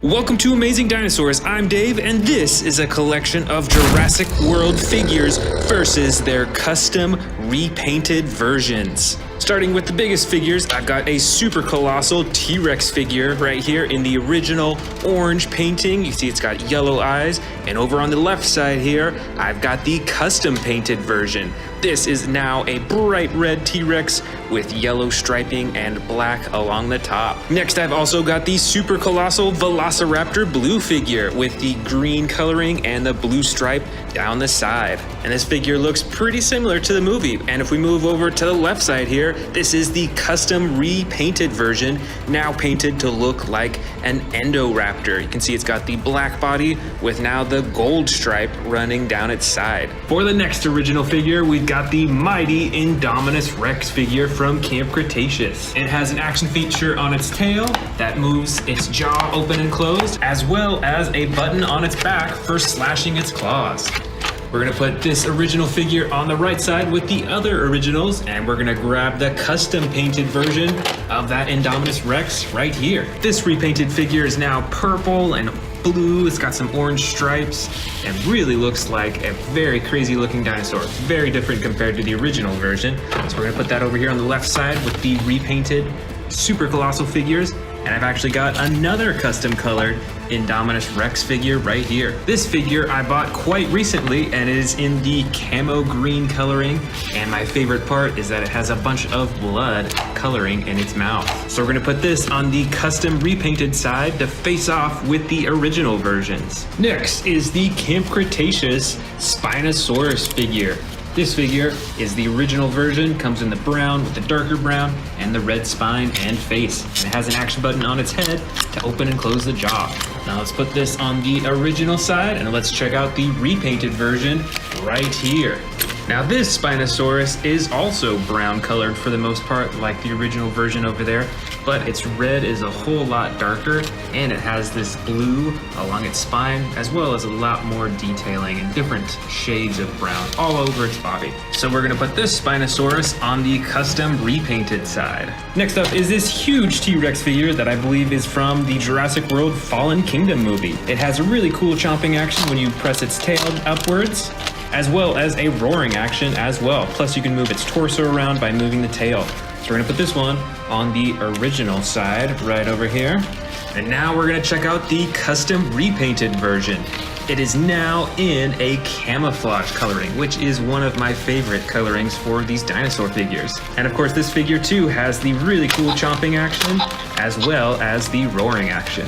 Welcome to Amazing Dinosaurs. I'm Dave, and this is a collection of Jurassic World figures versus their custom repainted versions. Starting with the biggest figures, I've got a super colossal T-Rex figure right here in the original orange painting. You see it's got yellow eyes, and over on the left side here, I've got the custom painted version. This is now a bright red T-Rex with yellow striping and black along the top. Next, I've also got the super colossal Velociraptor blue figure with the green coloring and the blue stripe down the side. And this figure looks pretty similar to the movie. And if we move over to the left side here, this is the custom repainted version, now painted to look like an Endoraptor. You can see it's got the black body with now the gold stripe running down its side. For the next original figure, we've got the mighty Indominus Rex figure from Camp Cretaceous. It has an action feature on its tail that moves its jaw open and closed, as well as a button on its back for slashing its claws. We're gonna put this original figure on the right side with the other originals, and we're gonna grab the custom painted version of that Indominus Rex right here. This repainted figure is now purple and blue. It's got some orange stripes and really looks like a very crazy looking dinosaur. Very different compared to the original version. So we're gonna put that over here on the left side with the repainted super colossal figures. And I've actually got another custom colored Indominus Rex figure right here. This figure I bought quite recently and it is in the camo green coloring. And my favorite part is that it has a bunch of blood coloring in its mouth. So we're gonna put this on the custom repainted side to face off with the original versions. Next is the Camp Cretaceous Spinosaurus figure. This figure is the original version, comes in the brown with the darker brown and the red spine and face. And it has an action button on its head to open and close the jaw. Now let's put this on the original side and let's check out the repainted version right here. Now this Spinosaurus is also brown colored for the most part, like the original version over there, but its red is a whole lot darker and it has this blue along its spine, as well as a lot more detailing and different shades of brown all over its body. So we're gonna put this Spinosaurus on the custom repainted side. Next up is this huge T-Rex figure that I believe is from the Jurassic World Fallen Kingdom movie. It has a really cool chomping action when you press its tail upwards, as well as a roaring action as well. Plus you can move its torso around by moving the tail. So we're gonna put this one on the original side right over here. And now we're gonna check out the custom repainted version. It is now in a camouflage coloring, which is one of my favorite colorings for these dinosaur figures. And of course this figure too has the really cool chomping action as well as the roaring action.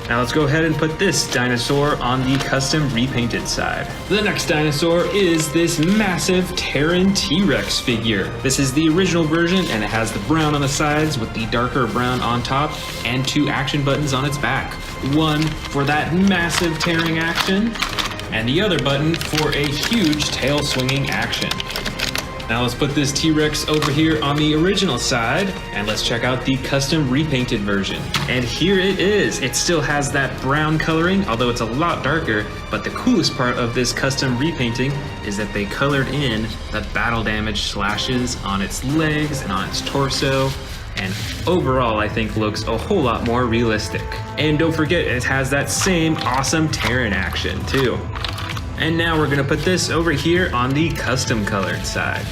Now let's go ahead and put this dinosaur on the custom repainted side. The next dinosaur is this massive Terran T-Rex figure. This is the original version and it has the brown on the sides with the darker brown on top and two action buttons on its back. One for that massive tearing action and the other button for a huge tail swinging action. Now let's put this T-Rex over here on the original side and let's check out the custom repainted version. And here it is. It still has that brown coloring, although it's a lot darker, but the coolest part of this custom repainting is that they colored in the battle damage slashes on its legs and on its torso. And overall, I think looks a whole lot more realistic. And don't forget, it has that same awesome Terran action too. And now we're gonna put this over here on the custom colored side.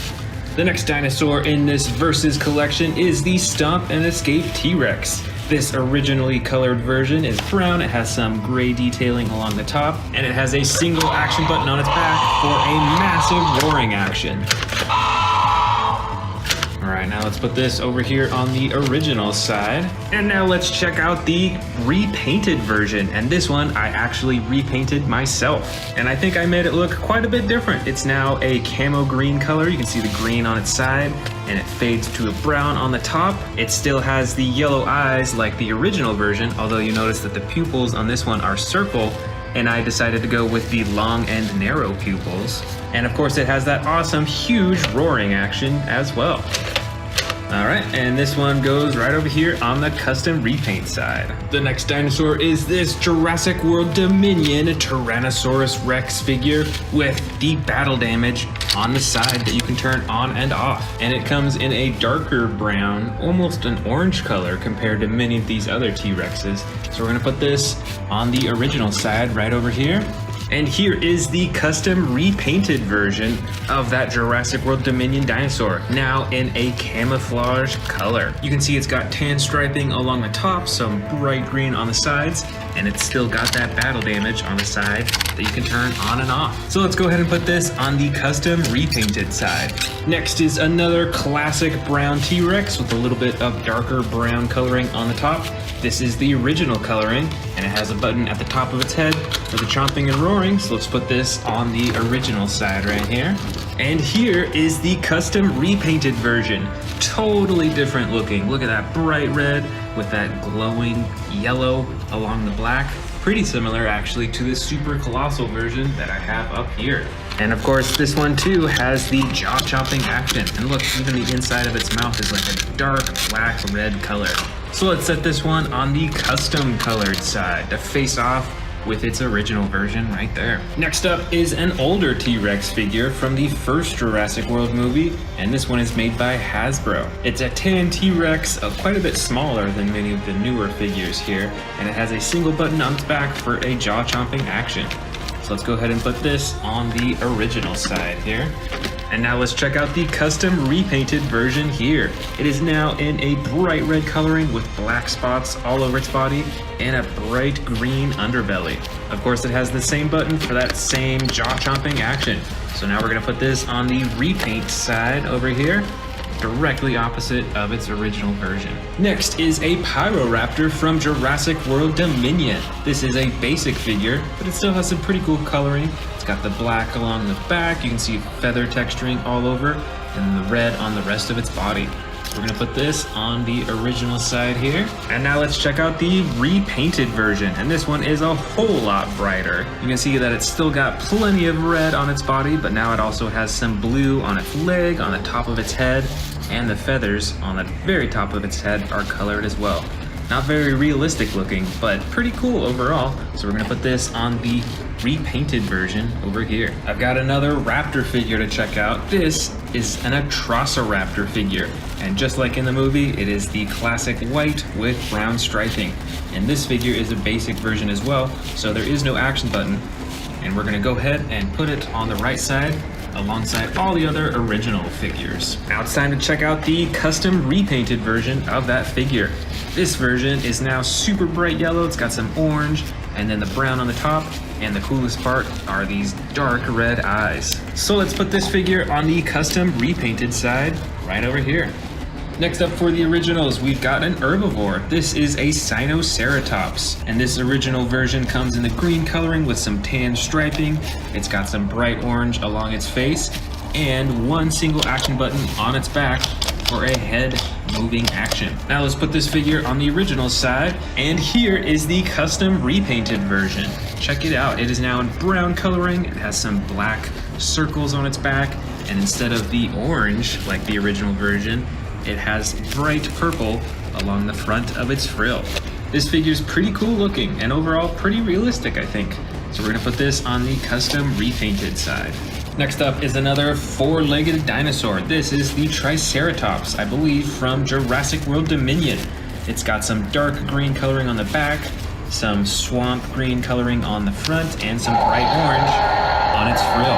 The next dinosaur in this Versus collection is the Stomp and Escape T-Rex. This originally colored version is brown, it has some gray detailing along the top, and it has a single action button on its back for a massive roaring action. Alright, now let's put this over here on the original side. And now let's check out the repainted version. And this one I actually repainted myself. And I think I made it look quite a bit different. It's now a camo green color. You can see the green on its side and it fades to a brown on the top. It still has the yellow eyes like the original version, although you notice that the pupils on this one are circle, and I decided to go with the long and narrow pupils. And of course it has that awesome huge roaring action as well. All right, and this one goes right over here on the custom repaint side. The next dinosaur is this Jurassic World Dominion Tyrannosaurus Rex figure with the battle damage on the side that you can turn on and off. And it comes in a darker brown, almost an orange color compared to many of these other T-Rexes. So we're gonna put this on the original side right over here. And here is the custom repainted version of that Jurassic World Dominion dinosaur, now in a camouflage color. You can see it's got tan striping along the top, some bright green on the sides, and it's still got that battle damage on the side that you can turn on and off. So let's go ahead and put this on the custom repainted side. Next is another classic brown T-Rex with a little bit of darker brown coloring on the top. This is the original coloring, and it has a button at the top of its head for the chomping and roaring. So let's put this on the original side right here. And here is the custom repainted version. Totally different looking. Look at that bright red with that glowing yellow along the black. Pretty similar actually to the super colossal version that I have up here. And of course this one too has the jaw chopping action. And look, even the inside of its mouth is like a dark black red color. So let's set this one on the custom colored side to face off with its original version right there. Next up is an older T-Rex figure from the first Jurassic World movie, and this one is made by Hasbro. It's a tan T-Rex, quite a bit smaller than many of the newer figures here, and it has a single button on its back for a jaw-chomping action. So let's go ahead and put this on the original side here. And now let's check out the custom repainted version here. It is now in a bright red coloring with black spots all over its body and a bright green underbelly. Of course, it has the same button for that same jaw-chomping action. So now we're gonna put this on the repaint side over here, directly opposite of its original version. Next is a Pyroraptor from Jurassic World Dominion. This is a basic figure, but it still has some pretty cool coloring. It's got the black along the back, you can see feather texturing all over, and the red on the rest of its body. We're gonna put this on the original side here. And now let's check out the repainted version. And this one is a whole lot brighter. You can see that it's still got plenty of red on its body, but now it also has some blue on its leg, on the top of its head, and the feathers on the very top of its head are colored as well. Not very realistic looking, but pretty cool overall. So we're gonna put this on the repainted version over here. I've got another raptor figure to check out. This is an Atrociraptor figure. And just like in the movie, it is the classic white with brown striping. And this figure is a basic version as well, so there is no action button. And we're gonna go ahead and put it on the right side alongside all the other original figures. Now it's time to check out the custom repainted version of that figure. This version is now super bright yellow. It's got some orange and then the brown on the top. And the coolest part are these dark red eyes. So let's put this figure on the custom repainted side right over here. Next up for the originals, we've got an herbivore. This is a Sinoceratops, and this original version comes in the green coloring with some tan striping. It's got some bright orange along its face, and one single action button on its back for a head moving action. Now let's put this figure on the original side, and here is the custom repainted version. Check it out, it is now in brown coloring. It has some black circles on its back, and instead of the orange like the original version, it has bright purple along the front of its frill. This figure's pretty cool looking and overall pretty realistic, I think. So we're gonna put this on the custom repainted side. Next up is another four-legged dinosaur. This is the Triceratops, I believe from Jurassic World Dominion. It's got some dark green coloring on the back, some swamp green coloring on the front, and some bright orange on its frill.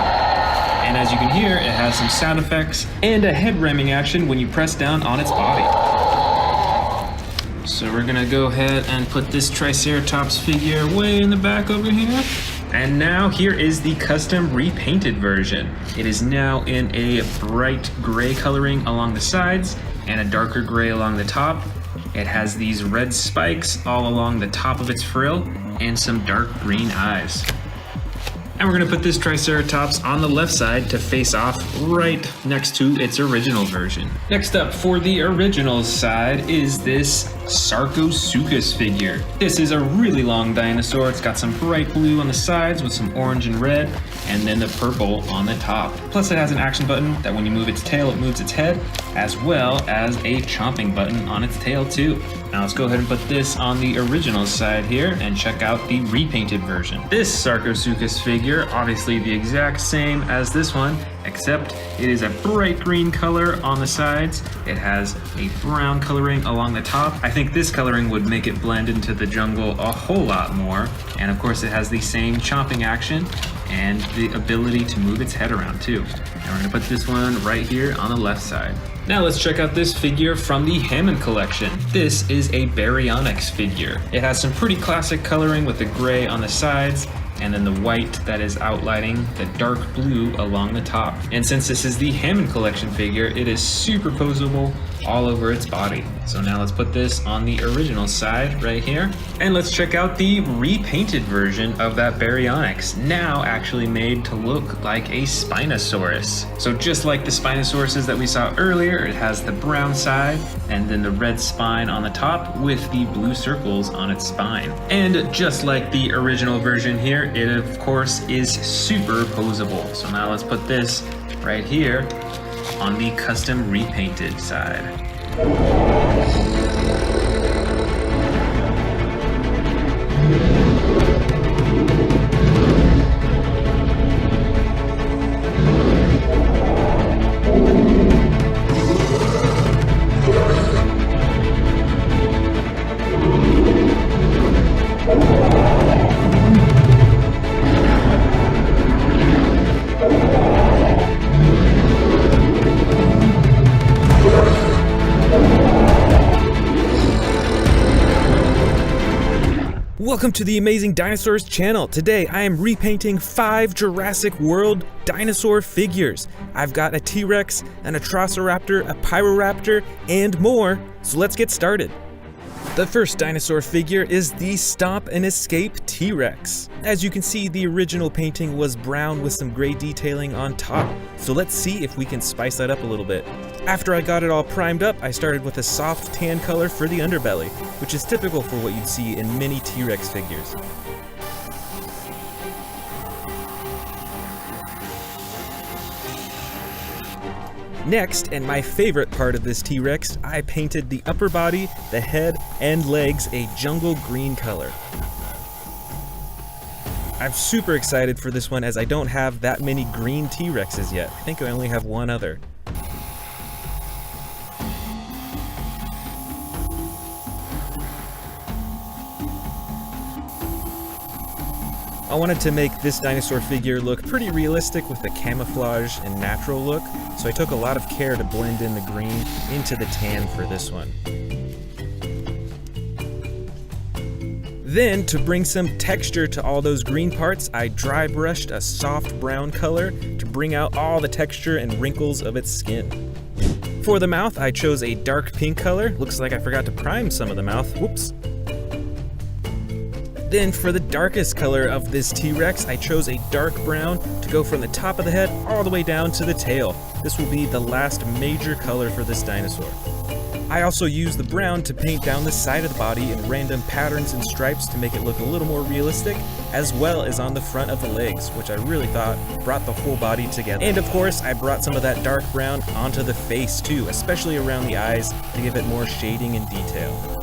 And as you can hear, it has some sound effects and a head ramming action when you press down on its body. So we're gonna go ahead and put this Triceratops figure way in the back over here. And now here is the custom repainted version. It is now in a bright gray coloring along the sides and a darker gray along the top. It has these red spikes all along the top of its frill and some dark green eyes. And we're gonna put this Triceratops on the left side to face off right next to its original version. Next up for the original side is this Sarcosuchus figure. This is a really long dinosaur. It's got some bright blue on the sides with some orange and red, and then the purple on the top. Plus it has an action button that when you move its tail, it moves its head, as well as a chomping button on its tail too. Now let's go ahead and put this on the original side here and check out the repainted version. This Sarcosuchus figure, obviously the exact same as this one, except it is a bright green color on the sides. It has a brown coloring along the top. I think this coloring would make it blend into the jungle a whole lot more. And of course it has the same chomping action and the ability to move its head around too. And we're gonna put this one right here on the left side. Now let's check out this figure from the Hammond collection. This is a Baryonyx figure. It has some pretty classic coloring with the gray on the sides and then the white that is outlining the dark blue along the top. And since this is the Hammond collection figure, it is super posable all over its body. So now let's put this on the original side right here. And let's check out the repainted version of that Baryonyx, now actually made to look like a Spinosaurus. So just like the Spinosauruses that we saw earlier, it has the brown side and then the red spine on the top with the blue circles on its spine. And just like the original version here, it of course is super posable. So now let's put this right here on the custom repainted side. Welcome to the Amazing Dinosaurs channel. Today I am repainting 5 Jurassic World dinosaur figures. I've got a T-Rex, an Atrociraptor, a Pyroraptor, and more, so let's get started. The first dinosaur figure is the Stomp and Escape T-Rex. As you can see, the original painting was brown with some gray detailing on top, so let's see if we can spice that up a little bit. After I got it all primed up, I started with a soft tan color for the underbelly, which is typical for what you'd see in many T-Rex figures. Next, and my favorite part of this T-Rex, I painted the upper body, the head, and legs a jungle green color. I'm super excited for this one as I don't have that many green T-Rexes yet. I think I only have one other. I wanted to make this dinosaur figure look pretty realistic with the camouflage and natural look, so I took a lot of care to blend in the green into the tan for this one. Then, to bring some texture to all those green parts, I dry brushed a soft brown color to bring out all the texture and wrinkles of its skin. For the mouth, I chose a dark pink color. Looks like I forgot to prime some of the mouth. Whoops. Then for the darkest color of this T-Rex, I chose a dark brown to go from the top of the head all the way down to the tail. This will be the last major color for this dinosaur. I also used the brown to paint down the side of the body in random patterns and stripes to make it look a little more realistic, as well as on the front of the legs, which I really thought brought the whole body together. And of course, I brought some of that dark brown onto the face too, especially around the eyes to give it more shading and detail.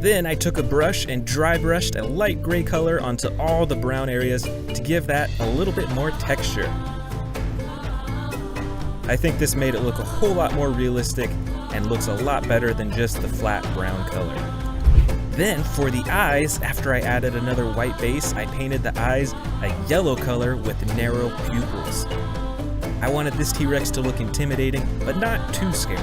Then I took a brush and dry brushed a light gray color onto all the brown areas to give that a little bit more texture. I think this made it look a whole lot more realistic and looks a lot better than just the flat brown color. Then for the eyes, after I added another white base, I painted the eyes a yellow color with narrow pupils. I wanted this T-Rex to look intimidating, but not too scary.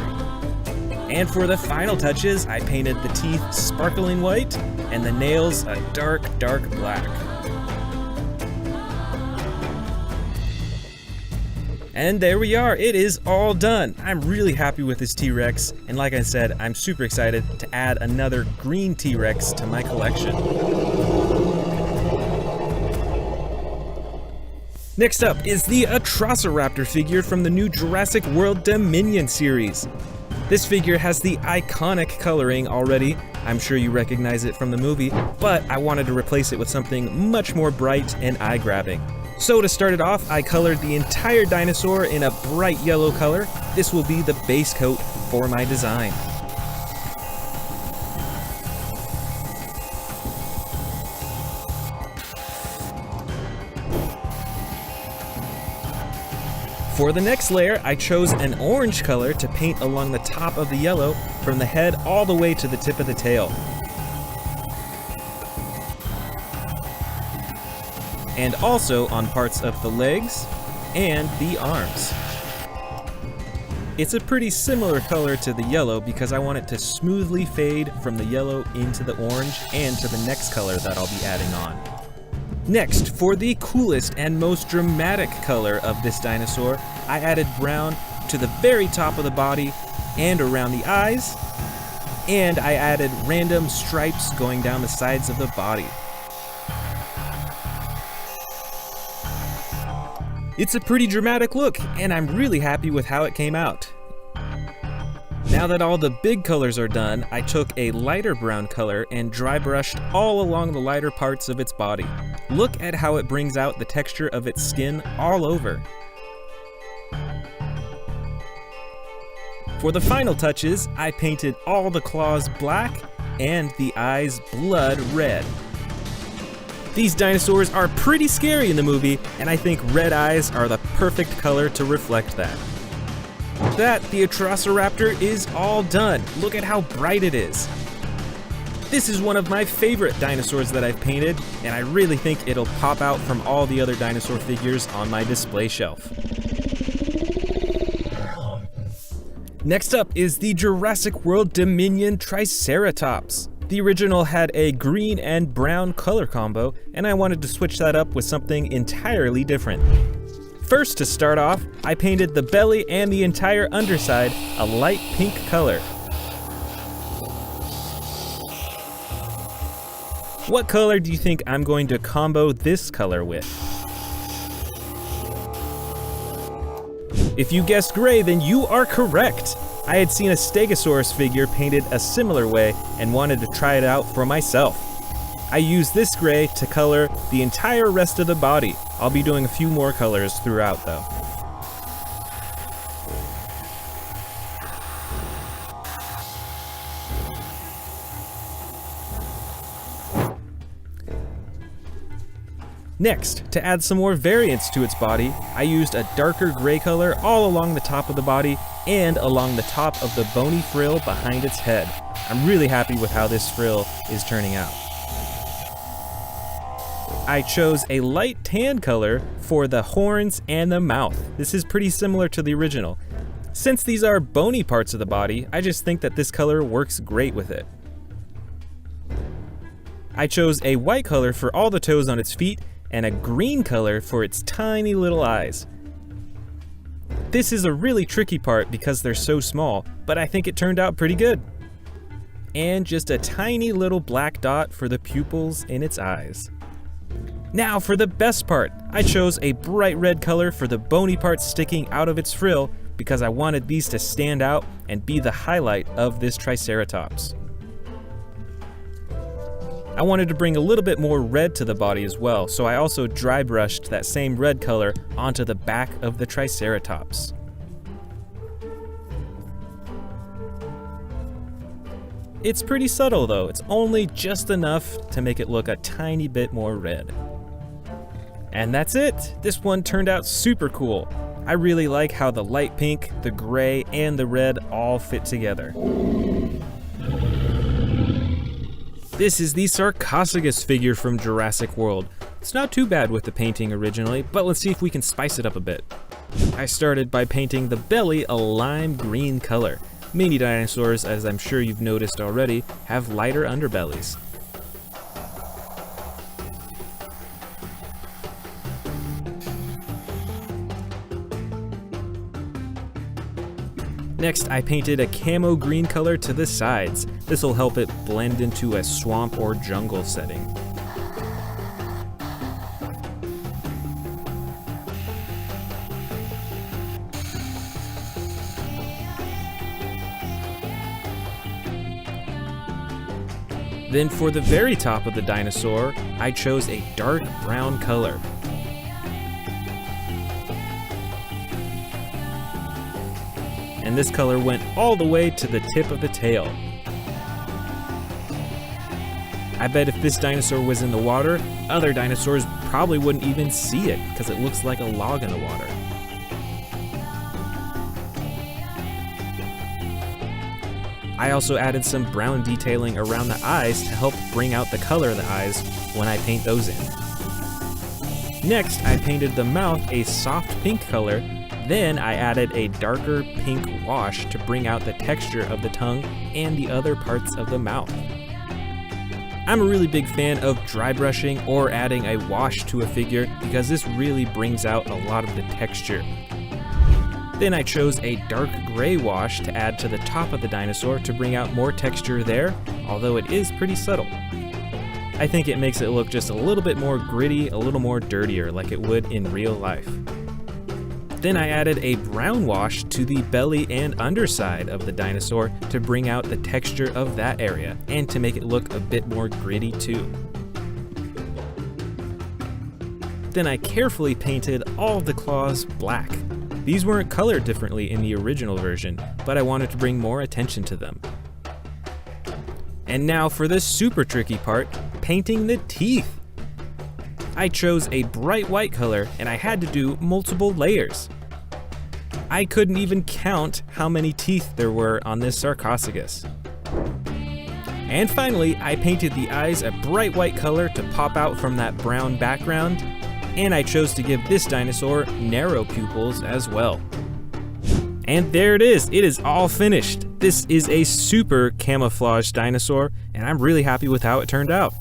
And for the final touches, I painted the teeth sparkling white and the nails a dark, dark black. And there we are, it is all done. I'm really happy with this T-Rex, and like I said, I'm super excited to add another green T-Rex to my collection. Next up is the Atrociraptor figure from the new Jurassic World Dominion series. This figure has the iconic coloring already. I'm sure you recognize it from the movie, but I wanted to replace it with something much more bright and eye-grabbing. So to start it off, I colored the entire dinosaur in a bright yellow color. This will be the base coat for my design. For the next layer, I chose an orange color to paint along the top of the yellow from the head all the way to the tip of the tail. And also on parts of the legs and the arms. It's a pretty similar color to the yellow because I want it to smoothly fade from the yellow into the orange and to the next color that I'll be adding on. Next, for the coolest and most dramatic color of this dinosaur, I added brown to the very top of the body and around the eyes, and I added random stripes going down the sides of the body. It's a pretty dramatic look, and I'm really happy with how it came out. Now that all the big colors are done, I took a lighter brown color and dry brushed all along the lighter parts of its body. Look at how it brings out the texture of its skin all over. For the final touches, I painted all the claws black and the eyes blood red. These dinosaurs are pretty scary in the movie, and I think red eyes are the perfect color to reflect that. The Atrociraptor is all done. Look at how bright it is. This is one of my favorite dinosaurs that I've painted, and I really think it'll pop out from all the other dinosaur figures on my display shelf. Next up is the Jurassic World Dominion Triceratops. The original had a green and brown color combo, and I wanted to switch that up with something entirely different. First, to start off, I painted the belly and the entire underside a light pink color. What color do you think I'm going to combo this color with? If you guessed gray, then you are correct. I had seen a Stegosaurus figure painted a similar way and wanted to try it out for myself. I used this gray to color the entire rest of the body. I'll be doing a few more colors throughout though. Next, to add some more variance to its body, I used a darker gray color all along the top of the body and along the top of the bony frill behind its head. I'm really happy with how this frill is turning out. I chose a light tan color for the horns and the mouth. This is pretty similar to the original. Since these are bony parts of the body, I just think that this color works great with it. I chose a white color for all the toes on its feet and a green color for its tiny little eyes. This is a really tricky part because they're so small, but I think it turned out pretty good. And just a tiny little black dot for the pupils in its eyes. Now for the best part, I chose a bright red color for the bony parts sticking out of its frill because I wanted these to stand out and be the highlight of this Triceratops. I wanted to bring a little bit more red to the body as well, so I also dry brushed that same red color onto the back of the Triceratops. It's pretty subtle though, it's only just enough to make it look a tiny bit more red. And that's it! This one turned out super cool. I really like how the light pink, the gray, and the red all fit together. This is the Sarcophagus figure from Jurassic World. It's not too bad with the painting originally, but let's see if we can spice it up a bit. I started by painting the belly a lime green color. Many dinosaurs, as I'm sure you've noticed already, have lighter underbellies. Next, I painted a camo green color to the sides. This will help it blend into a swamp or jungle setting. Then for the very top of the dinosaur, I chose a dark brown color. And this color went all the way to the tip of the tail. I bet if this dinosaur was in the water, other dinosaurs probably wouldn't even see it because it looks like a log in the water. I also added some brown detailing around the eyes to help bring out the color of the eyes when I paint those in. Next, I painted the mouth a soft pink color, then I added a darker pink wash to bring out the texture of the tongue and the other parts of the mouth. I'm a really big fan of dry brushing or adding a wash to a figure because this really brings out a lot of the texture. Then I chose a dark gray wash to add to the top of the dinosaur to bring out more texture there, although it is pretty subtle. I think it makes it look just a little bit more gritty, a little more dirtier like it would in real life. Then I added a brown wash to the belly and underside of the dinosaur to bring out the texture of that area and to make it look a bit more gritty too. Then I carefully painted all of the claws black. These weren't colored differently in the original version, but I wanted to bring more attention to them. And now for the super tricky part, painting the teeth. I chose a bright white color and I had to do multiple layers. I couldn't even count how many teeth there were on this sarcophagus. And finally, I painted the eyes a bright white color to pop out from that brown background, and I chose to give this dinosaur narrow pupils as well. And there it is all finished. This is a super camouflaged dinosaur, and I'm really happy with how it turned out.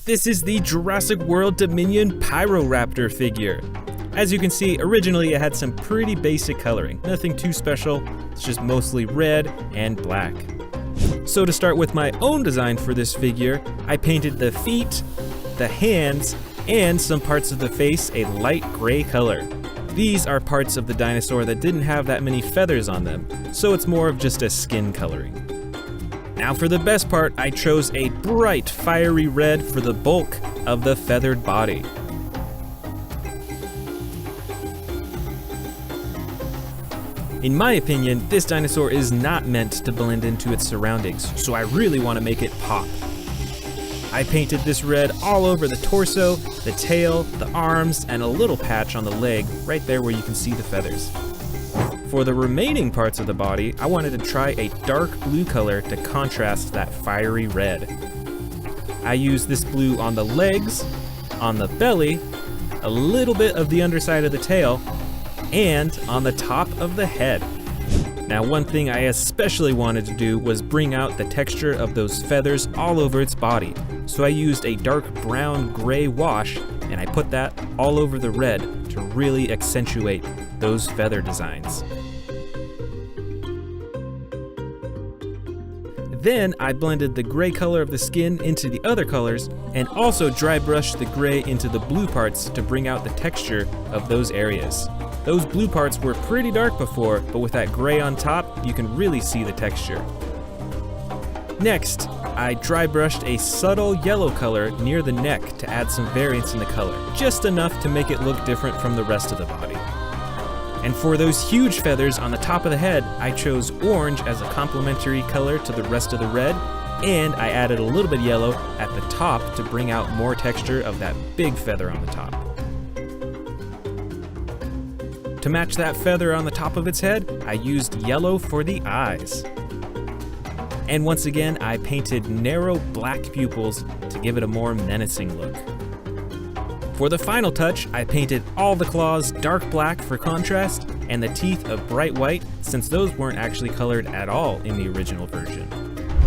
This is the Jurassic World Dominion Pyroraptor figure. As you can see, originally it had some pretty basic coloring, nothing too special, it's just mostly red and black. So to start with my own design for this figure, I painted the feet, the hands, and some parts of the face a light gray color. These are parts of the dinosaur that didn't have that many feathers on them, so it's more of just a skin coloring. Now for the best part, I chose a bright fiery red for the bulk of the feathered body. In my opinion, this dinosaur is not meant to blend into its surroundings, so I really want to make it pop. I painted this red all over the torso, the tail, the arms, and a little patch on the leg, right there where you can see the feathers. For the remaining parts of the body, I wanted to try a dark blue color to contrast that fiery red. I used this blue on the legs, on the belly, a little bit of the underside of the tail, and on the top of the head. Now one thing I especially wanted to do was bring out the texture of those feathers all over its body. So I used a dark brown gray wash and I put that all over the red to really accentuate those feather designs. Then I blended the gray color of the skin into the other colors and also dry brushed the gray into the blue parts to bring out the texture of those areas. Those blue parts were pretty dark before, but with that gray on top, you can really see the texture. Next, I dry brushed a subtle yellow color near the neck to add some variance in the color, just enough to make it look different from the rest of the body. And for those huge feathers on the top of the head, I chose orange as a complementary color to the rest of the red, and I added a little bit of yellow at the top to bring out more texture of that big feather on the top. To match that feather on the top of its head, I used yellow for the eyes. And once again, I painted narrow black pupils to give it a more menacing look. For the final touch, I painted all the claws dark black for contrast and the teeth of bright white, since those weren't actually colored at all in the original version.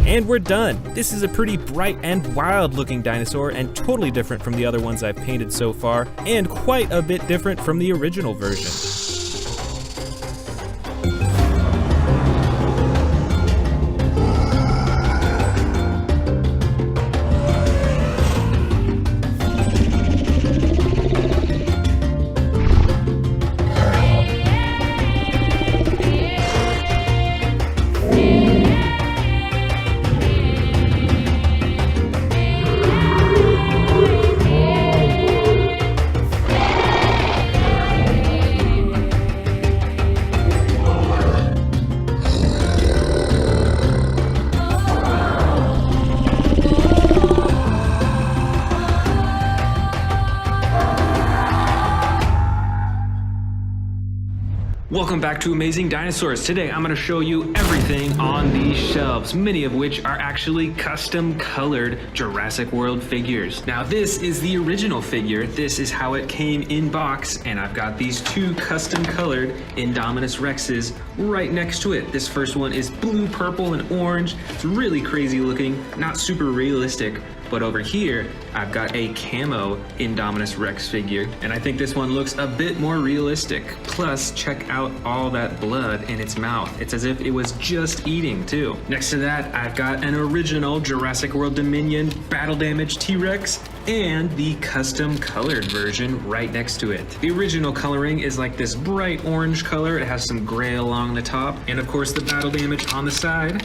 And we're done! This is a pretty bright and wild looking dinosaur and totally different from the other ones I've painted so far, and quite a bit different from the original version. Welcome back to Amazing Dinosaurs. Today I'm going to show you everything on these shelves, many of which are actually custom colored Jurassic World figures. Now this is the original figure. This is how it came in box, and I've got these two custom colored Indominus Rexes right next to it. This first one is blue, purple, and orange. It's really crazy looking, not super realistic. But over here, I've got a camo Indominus Rex figure, and I think this one looks a bit more realistic. Plus, check out all that blood in its mouth. It's as if it was just eating too. Next to that, I've got an original Jurassic World Dominion battle damage T-Rex and the custom colored version right next to it. The original coloring is like this bright orange color. It has some gray along the top, and of course the battle damage on the side.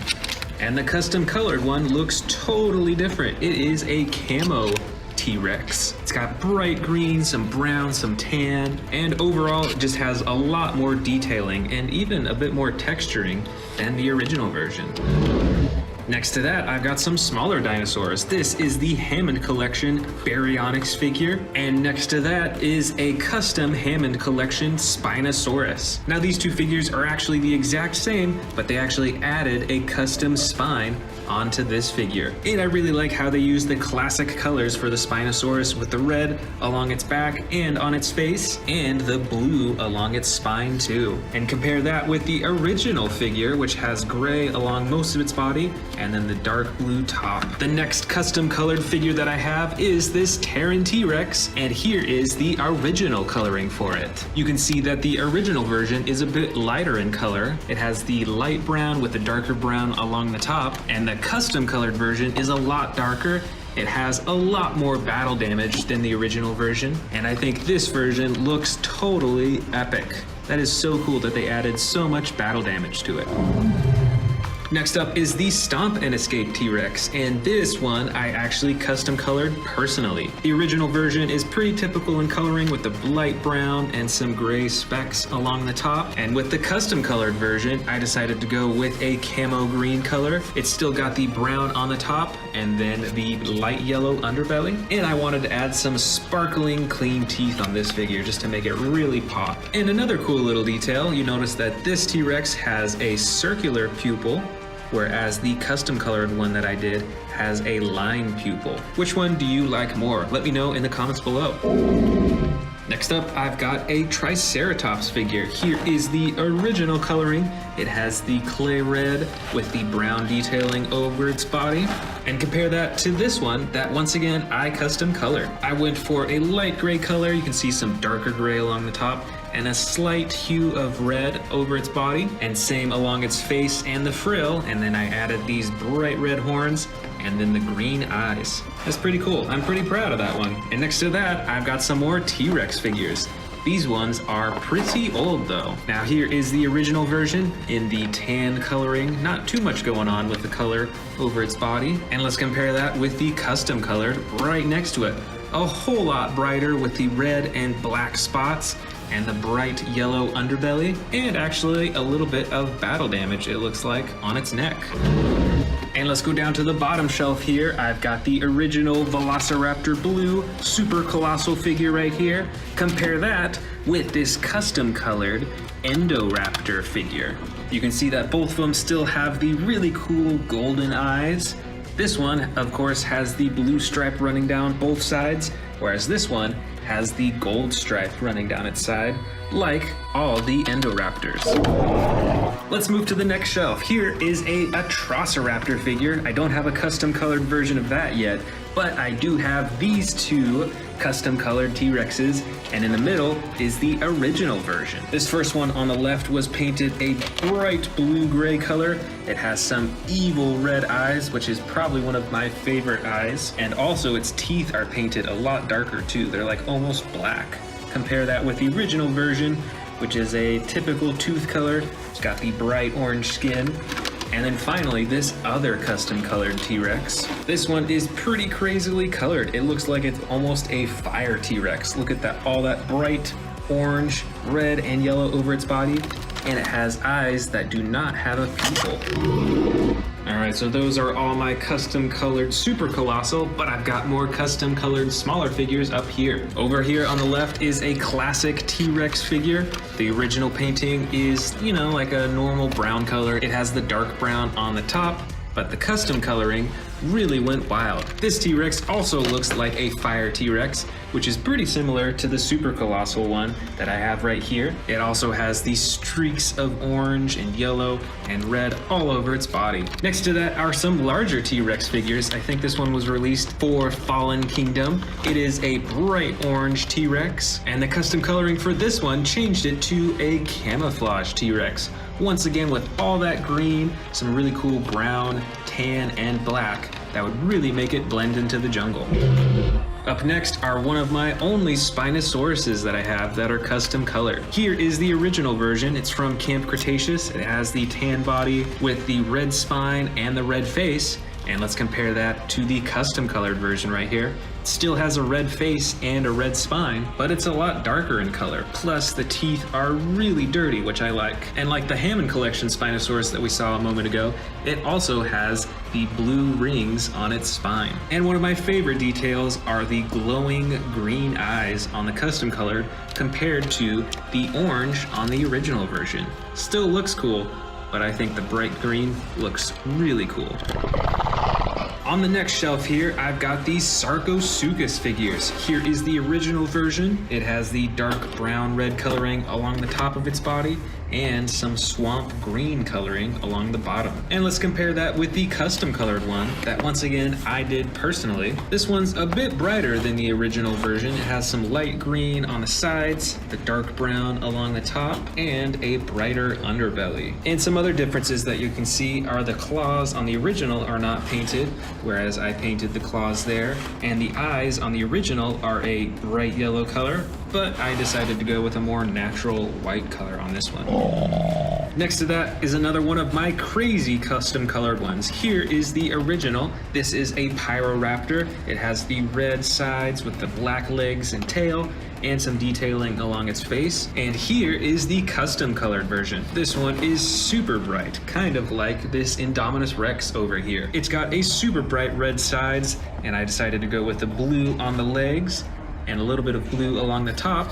And the custom colored one looks totally different. It is a camo T-Rex. It's got bright green, some brown, some tan, and overall it just has a lot more detailing and even a bit more texturing than the original version. Next to that, I've got some smaller dinosaurs. This is the Hammond Collection Baryonyx figure, and next to that is a custom Hammond Collection Spinosaurus. Now these two figures are actually the exact same, but they actually added a custom spine onto this figure. And I really like how they use the classic colors for the Spinosaurus with the red along its back and on its face, and the blue along its spine too. And compare that with the original figure, which has gray along most of its body and then the dark blue top. The next custom colored figure that I have is this Terran T-Rex, and here is the original coloring for it. You can see that the original version is a bit lighter in color. It has the light brown with the darker brown along the top, and the custom colored version is a lot darker. It has a lot more battle damage than the original version, and I think this version looks totally epic. That is so cool that they added so much battle damage to it. Next up is the Stomp and Escape T-Rex, and this one I actually custom colored personally. The original version is pretty typical in coloring with the light brown and some gray specks along the top, and with the custom colored version I decided to go with a camo green color. It's still got the brown on the top and then the light yellow underbelly, and I wanted to add some sparkling clean teeth on this figure just to make it really pop. And another cool little detail, you notice that this T-Rex has a circular pupil, whereas the custom colored one that I did has a line pupil. Which one do you like more? Let me know in the comments below. Next up, I've got a Triceratops figure. Here is the original coloring. It has the clay red with the brown detailing over its body. And compare that to this one that once again I custom colored. I went for a light gray color. You can see some darker gray along the top and a slight hue of red over its body, and same along its face and the frill, and then I added these bright red horns and then the green eyes. That's pretty cool. I'm pretty proud of that one. And next to that, I've got some more T-Rex figures. These ones are pretty old though. Now here is the original version in the tan coloring. Not too much going on with the color over its body. And let's compare that with the custom colored right next to it. A whole lot brighter with the red and black spots and the bright yellow underbelly, and actually a little bit of battle damage, it looks like, on its neck. And let's go down to the bottom shelf here. I've got the original Velociraptor blue super colossal figure right here. Compare that with this custom colored Endoraptor figure. You can see that both of them still have the really cool golden eyes. This one, of course, has the blue stripe running down both sides, whereas this one has the gold stripe running down its side, like all the Endoraptors. Let's move to the next shelf. Here is a Atrociraptor figure. I don't have a custom colored version of that yet, but I do have these two custom colored T-Rexes, and in the middle is the original version. This first one on the left was painted a bright blue-gray color. It has some evil red eyes, which is probably one of my favorite eyes, and also its teeth are painted a lot darker too. They're like almost black. Compare that with the original version, which is a typical tooth color. It's got the bright orange skin. And then finally, this other custom colored T-Rex. This one is pretty crazily colored. It looks like it's almost a fire T-Rex. Look at that, all that bright orange, red, and yellow over its body. and it has eyes that do not have a pupil. Alright, so those are all my custom colored super colossal, but I've got more custom colored smaller figures up here. Over here on the left is a classic T-Rex figure. The original painting is, you know, like a normal brown color. It has the dark brown on the top, but the custom coloring really went wild. This T-Rex also looks like a fire T-Rex, which is pretty similar to the super colossal one that I have right here. It also has these streaks of orange and yellow and red all over its body. Next to that are some larger T-Rex figures. I think this one was released for Fallen Kingdom. It is a bright orange T-Rex, and the custom coloring for this one changed it to a camouflage T-Rex. Once again, with all that green, some really cool brown, tan, and black that would really make it blend into the jungle. Up next are one of my only Spinosauruses that I have that are custom colored. Here is the original version. It's from Camp Cretaceous. It has the tan body with the red spine and the red face. And let's compare that to the custom colored version right here. It still has a red face and a red spine, but it's a lot darker in color. Plus the teeth are really dirty, which I like. And like the Hammond Collection Spinosaurus that we saw a moment ago, it also has the blue rings on its spine. And one of my favorite details are the glowing green eyes on the custom colored compared to the orange on the original version. Still looks cool, but I think the bright green looks really cool. On the next shelf here, I've got these Sarcosuchus figures. Here is the original version. It has the dark brown red coloring along the top of its body and some swamp green coloring along the bottom. And let's compare that with the custom colored one that once again I did personally. This one's a bit brighter than the original version. It has some light green on the sides, the dark brown along the top, and a brighter underbelly. And some other differences that you can see are the claws on the original are not painted, whereas I painted the claws there, and the eyes on the original are a bright yellow color, but I decided to go with a more natural white color on this one. Next to that is another one of my crazy custom colored ones. Here is the original. This is a Pyroraptor. It has the red sides with the black legs and tail, and some detailing along its face. And here is the custom colored version. This one is super bright, kind of like this Indominus Rex over here. It's got a super bright red sides, and I decided to go with the blue on the legs and a little bit of blue along the top,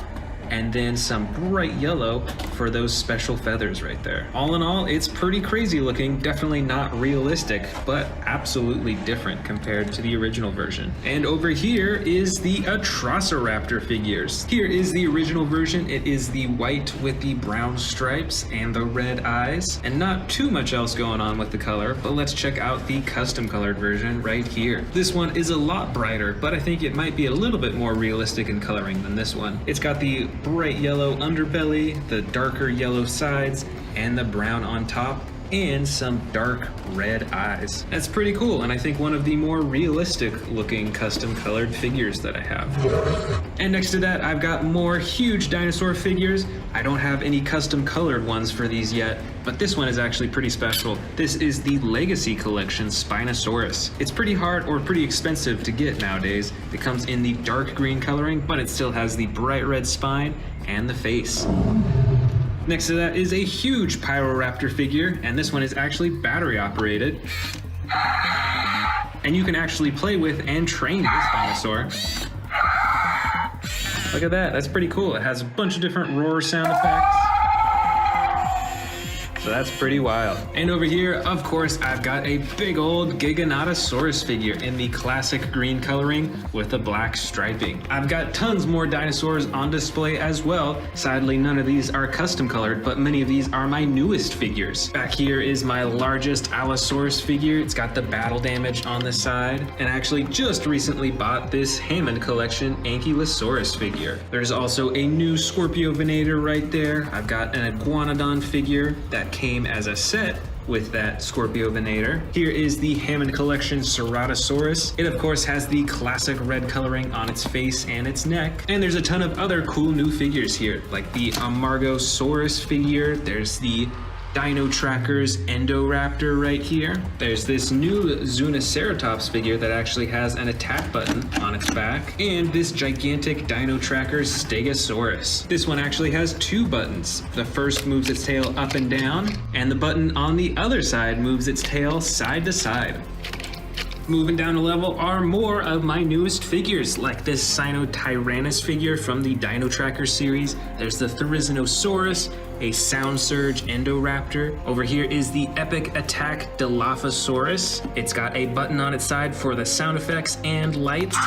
and then some bright yellow for those special feathers right there. All in all, it's pretty crazy looking, definitely not realistic, but absolutely different compared to the original version. And over here is the Atrociraptor figures. Here is the original version. It is the white with the brown stripes and the red eyes, and not too much else going on with the color, but let's check out the custom colored version right here. This one is a lot brighter, but I think it might be a little bit more realistic in coloring than this one. It's got the bright yellow underbelly, the darker yellow sides, and the brown on top, and some dark red eyes. That's pretty cool, and I think one of the more realistic looking custom colored figures that I have. And next to that, I've got more huge dinosaur figures. I don't have any custom colored ones for these yet, but this one is actually pretty special. This is the Legacy Collection Spinosaurus. It's pretty hard or pretty expensive to get nowadays. It comes in the dark green coloring, but it still has the bright red spine and the face. Next to that is a huge Pyroraptor figure, and this one is actually battery operated. And you can actually play with and train this dinosaur. Look at that, that's pretty cool. It has a bunch of different roar sound effects. So that's pretty wild. And over here, of course, I've got a big old Giganotosaurus figure in the classic green coloring with the black striping. I've got tons more dinosaurs on display as well. Sadly, none of these are custom colored, but many of these are my newest figures. Back here is my largest Allosaurus figure. It's got the battle damage on the side. And I actually just recently bought this Hammond Collection Ankylosaurus figure. There's also a new Scorpio-Venator right there. I've got an Iguanodon figure that came as a set with that Scorpio-Venator. Here is the Hammond Collection Ceratosaurus. It of course has the classic red coloring on its face and its neck. And there's a ton of other cool new figures here, like the Amargosaurus figure. There's the Dino Tracker's Endoraptor right here. There's this new Zunoceratops figure that actually has an attack button on its back. And this gigantic Dino Tracker's Stegosaurus. This one actually has two buttons. The first moves its tail up and down, and the button on the other side moves its tail side to side. Moving down a level are more of my newest figures, like this Sinotyrannus figure from the Dino Tracker series. There's the Therizinosaurus, a Sound Surge Endoraptor. Over here is the Epic Attack Dilophosaurus. It's got a button on its side for the sound effects and lights.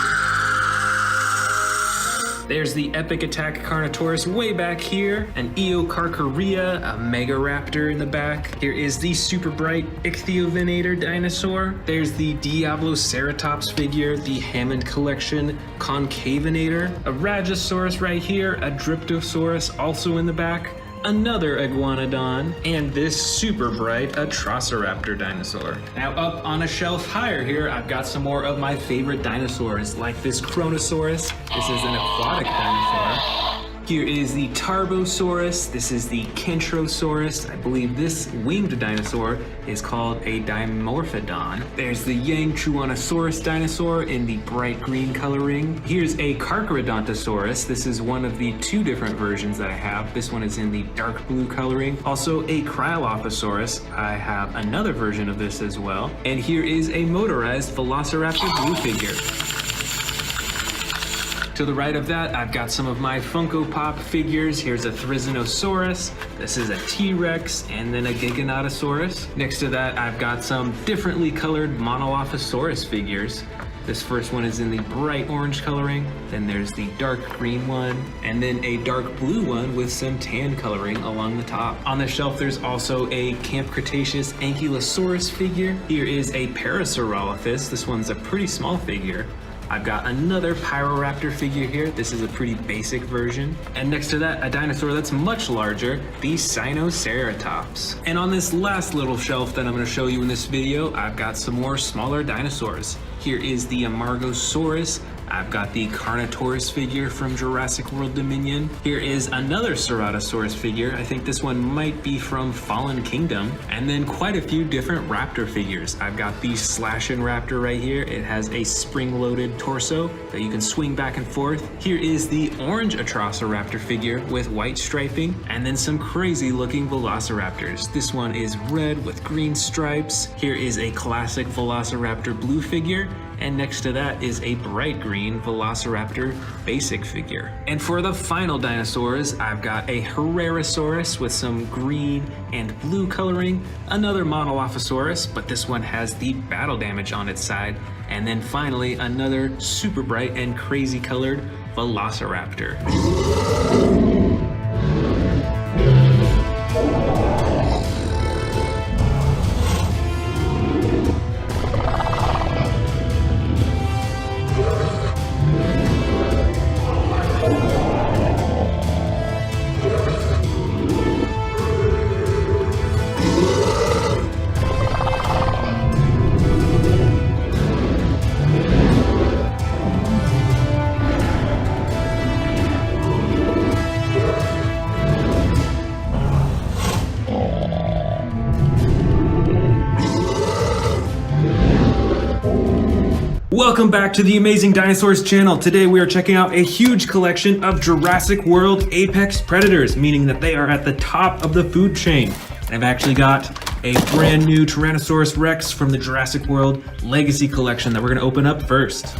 There's the Epic Attack Carnotaurus way back here, an Eocarcharia, a Megaraptor in the back. Here is the super bright Ichthyovenator dinosaur. There's the Diabloceratops figure, the Hammond Collection Concavenator, a Rajasaurus right here, a Dryptosaurus also in the back, another Iguanodon, and this super bright Atrociraptor dinosaur. Now up on a shelf higher here, I've got some more of my favorite dinosaurs, like this Kronosaurus. This is an aquatic dinosaur. Here is the Tarbosaurus. This is the Kentrosaurus. I believe this winged dinosaur is called a Dimorphodon. There's the Yangchuanosaurus dinosaur in the bright green coloring. Here's a Carcharodontosaurus. This is one of the two different versions that I have. This one is in the dark blue coloring. Also a Cryolophosaurus. I have another version of this as well. And here is a motorized Velociraptor blue figure. To the right of that, I've got some of my Funko Pop figures. Here's a Therizinosaurus, this is a T-Rex, and then a Giganotosaurus. Next to that, I've got some differently colored Monolophosaurus figures. This first one is in the bright orange coloring, then there's the dark green one, and then a dark blue one with some tan coloring along the top. On the shelf, there's also a Camp Cretaceous Ankylosaurus figure. Here is a Parasaurolophus. This one's a pretty small figure. I've got another Pyroraptor figure here. This is a pretty basic version. And next to that, a dinosaur that's much larger, the Sinoceratops. And on this last little shelf that I'm gonna show you in this video, I've got some more smaller dinosaurs. Here is the Amargosaurus. I've got the Carnotaurus figure from Jurassic World Dominion. Here is another Ceratosaurus figure. I think this one might be from Fallen Kingdom. And then quite a few different raptor figures. I've got the Slashin' Raptor right here. It has a spring-loaded torso that you can swing back and forth. Here is the orange Atrociraptor figure with white striping, and then some crazy looking Velociraptors. This one is red with green stripes. Here is a classic Velociraptor blue figure, and next to that is a bright green Velociraptor basic figure. And for the final dinosaurs, I've got a Herrerasaurus with some green and blue coloring, another Monolophosaurus, but this one has the battle damage on its side, and then finally another super bright and crazy colored Velociraptor. Welcome back to the Amazing Dinosaurs channel. Today we are checking out a huge collection of Jurassic World apex predators, meaning that they are at the top of the food chain. And I've actually got a brand new Tyrannosaurus Rex from the Jurassic World Legacy Collection that we're gonna open up first.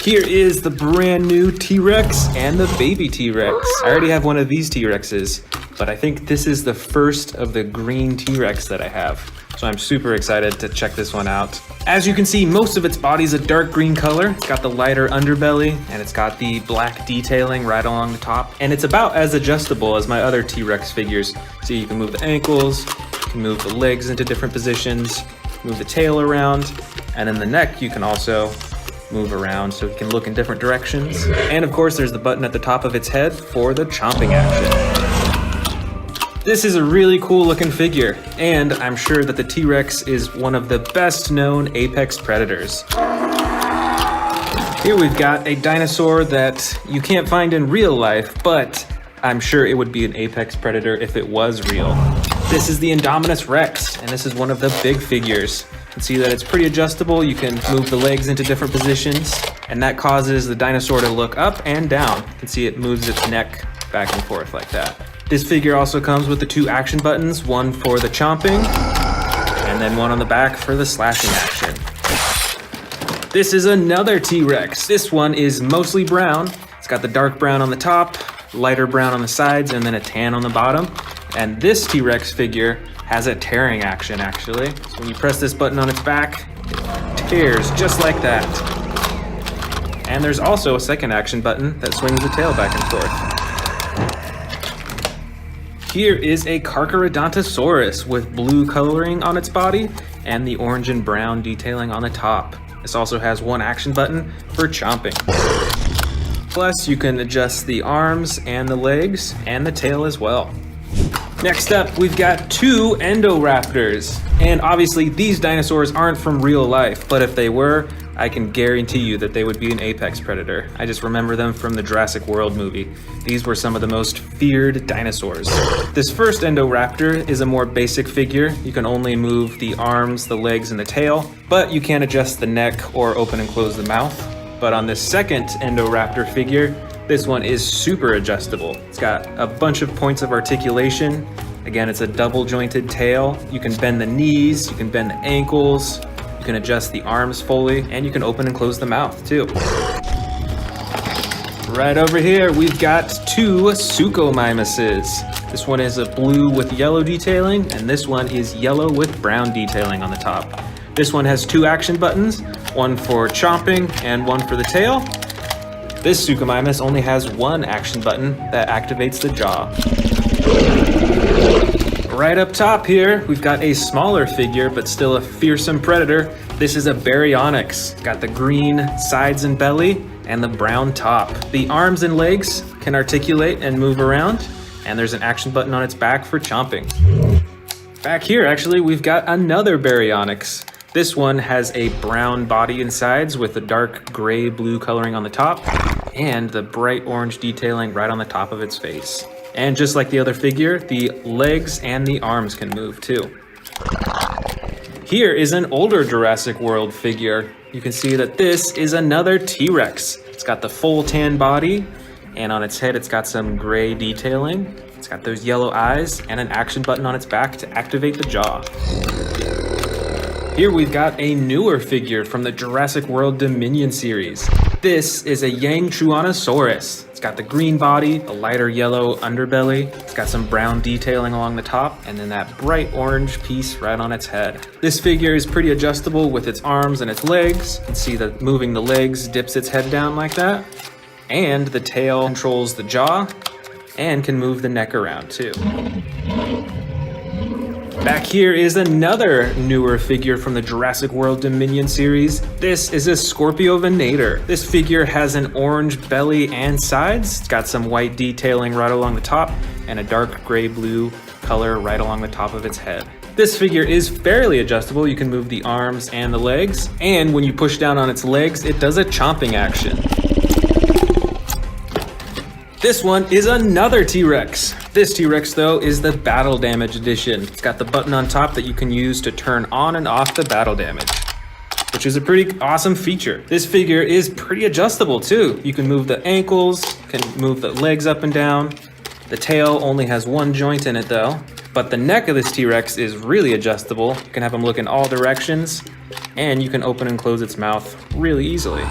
Here is the brand new T-Rex and the baby T-Rex. I already have one of these T-Rexes, but I think this is the first of the green T-Rex that I have. So I'm super excited to check this one out. As you can see, most of its body is a dark green color. It's got the lighter underbelly, and it's got the black detailing right along the top. And it's about as adjustable as my other T-Rex figures. So you can move the ankles, you can move the legs into different positions, move the tail around, and in the neck you can also move around so it can look in different directions. And of course there's the button at the top of its head for the chomping action. This is a really cool looking figure, and I'm sure that the T-Rex is one of the best known apex predators. Here we've got a dinosaur that you can't find in real life, but I'm sure it would be an apex predator if it was real. This is the Indominus Rex, and this is one of the big figures. You can see that it's pretty adjustable. You can move the legs into different positions, and that causes the dinosaur to look up and down. You can see it moves its neck back and forth like that. This figure also comes with the 2 action buttons, one for the chomping, and then one on the back for the slashing action. This is another T-Rex. This one is mostly brown. It's got the dark brown on the top, lighter brown on the sides, and then a tan on the bottom. And this T-Rex figure has a tearing action, actually. So when you press this button on its back, it tears just like that. And there's also a second action button that swings the tail back and forth. Here is a Carcharodontosaurus with blue coloring on its body and the orange and brown detailing on the top. This also has one action button for chomping. Plus, you can adjust the arms and the legs and the tail as well. Next up, we've got 2 Endoraptors. And obviously, these dinosaurs aren't from real life, but if they were, I can guarantee you that they would be an apex predator. I just remember them from the Jurassic World movie. These were some of the most feared dinosaurs. This first Endoraptor is a more basic figure. You can only move the arms, the legs, and the tail, but you can adjust the neck or open and close the mouth. But on this second Endoraptor figure, this one is super adjustable. It's got a bunch of points of articulation. Again, it's a double jointed tail. You can bend the knees, you can bend the ankles, you can adjust the arms fully, and you can open and close the mouth too. Right over here, we've got 2 Suchomimuses. This one is a blue with yellow detailing, and this one is yellow with brown detailing on the top. This one has 2 action buttons, one for chomping and one for the tail. This Suchomimus only has 1 action button that activates the jaw. Right up top here, we've got a smaller figure, but still a fearsome predator. This is a Baryonyx. It's got the green sides and belly and the brown top. The arms and legs can articulate and move around, and there's an action button on its back for chomping. Back here, actually, we've got another Baryonyx. This one has a brown body and sides with the dark gray-blue coloring on the top, and the bright orange detailing right on the top of its face. And just like the other figure, the legs and the arms can move too. Here is an older Jurassic World figure. You can see that this is another T-Rex. It's got the full tan body, and on its head it's got some gray detailing. It's got those yellow eyes and an action button on its back to activate the jaw. Here we've got a newer figure from the Jurassic World Dominion series. This is a Yangchuanosaurus. It's got the green body, a lighter yellow underbelly. It's got some brown detailing along the top, and then that bright orange piece right on its head. This figure is pretty adjustable with its arms and its legs. You can see that moving the legs dips its head down like that. And the tail controls the jaw and can move the neck around too. Back here is another newer figure from the Jurassic World Dominion series. This is a Scorpiovenator. This figure has an orange belly and sides. It's got some white detailing right along the top and a dark gray-blue color right along the top of its head. This figure is fairly adjustable. You can move the arms and the legs, and when you push down on its legs, it does a chomping action. This one is another T-Rex. This T-Rex, though, is the Battle Damage Edition. It's got the button on top that you can use to turn on and off the battle damage, which is a pretty awesome feature. This figure is pretty adjustable, too. You can move the ankles, can move the legs up and down. The tail only has 1 joint in it, though. But the neck of this T-Rex is really adjustable. You can have him look in all directions, and you can open and close its mouth really easily.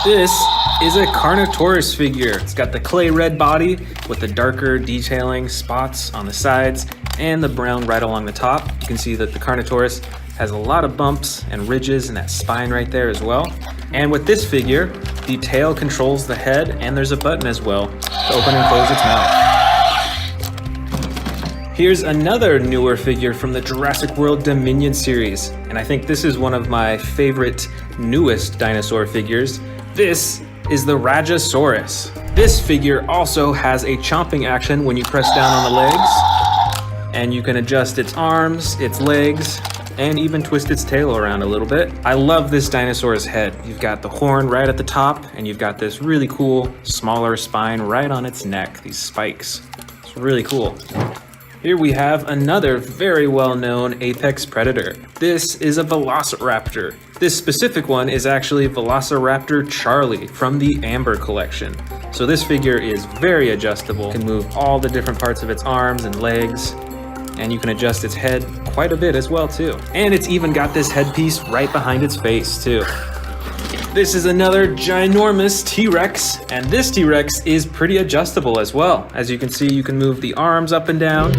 This is a Carnotaurus figure. It's got the clay red body with the darker detailing spots on the sides and the brown right along the top. You can see that the Carnotaurus has a lot of bumps and ridges and that spine right there as well. And with this figure, the tail controls the head, and there's a button as well to open and close its mouth. Here's another newer figure from the Jurassic World Dominion series, and I think this is one of my favorite newest dinosaur figures. This is the Rajasaurus. This figure also has a chomping action when you press down on the legs, and you can adjust its arms, its legs, and even twist its tail around a little bit. I love this dinosaur's head. You've got the horn right at the top, and you've got this really cool, smaller spine right on its neck, these spikes. It's really cool. Here we have another very well-known apex predator. This is a velociraptor. This specific one is actually Velociraptor Charlie from the Amber collection. So this figure is very adjustable. You can move all the different parts of its arms and legs, and you can adjust its head quite a bit as well too. And it's even got this headpiece right behind its face too. This is another ginormous T-Rex, and this T-Rex is pretty adjustable as well. As you can see, you can move the arms up and down,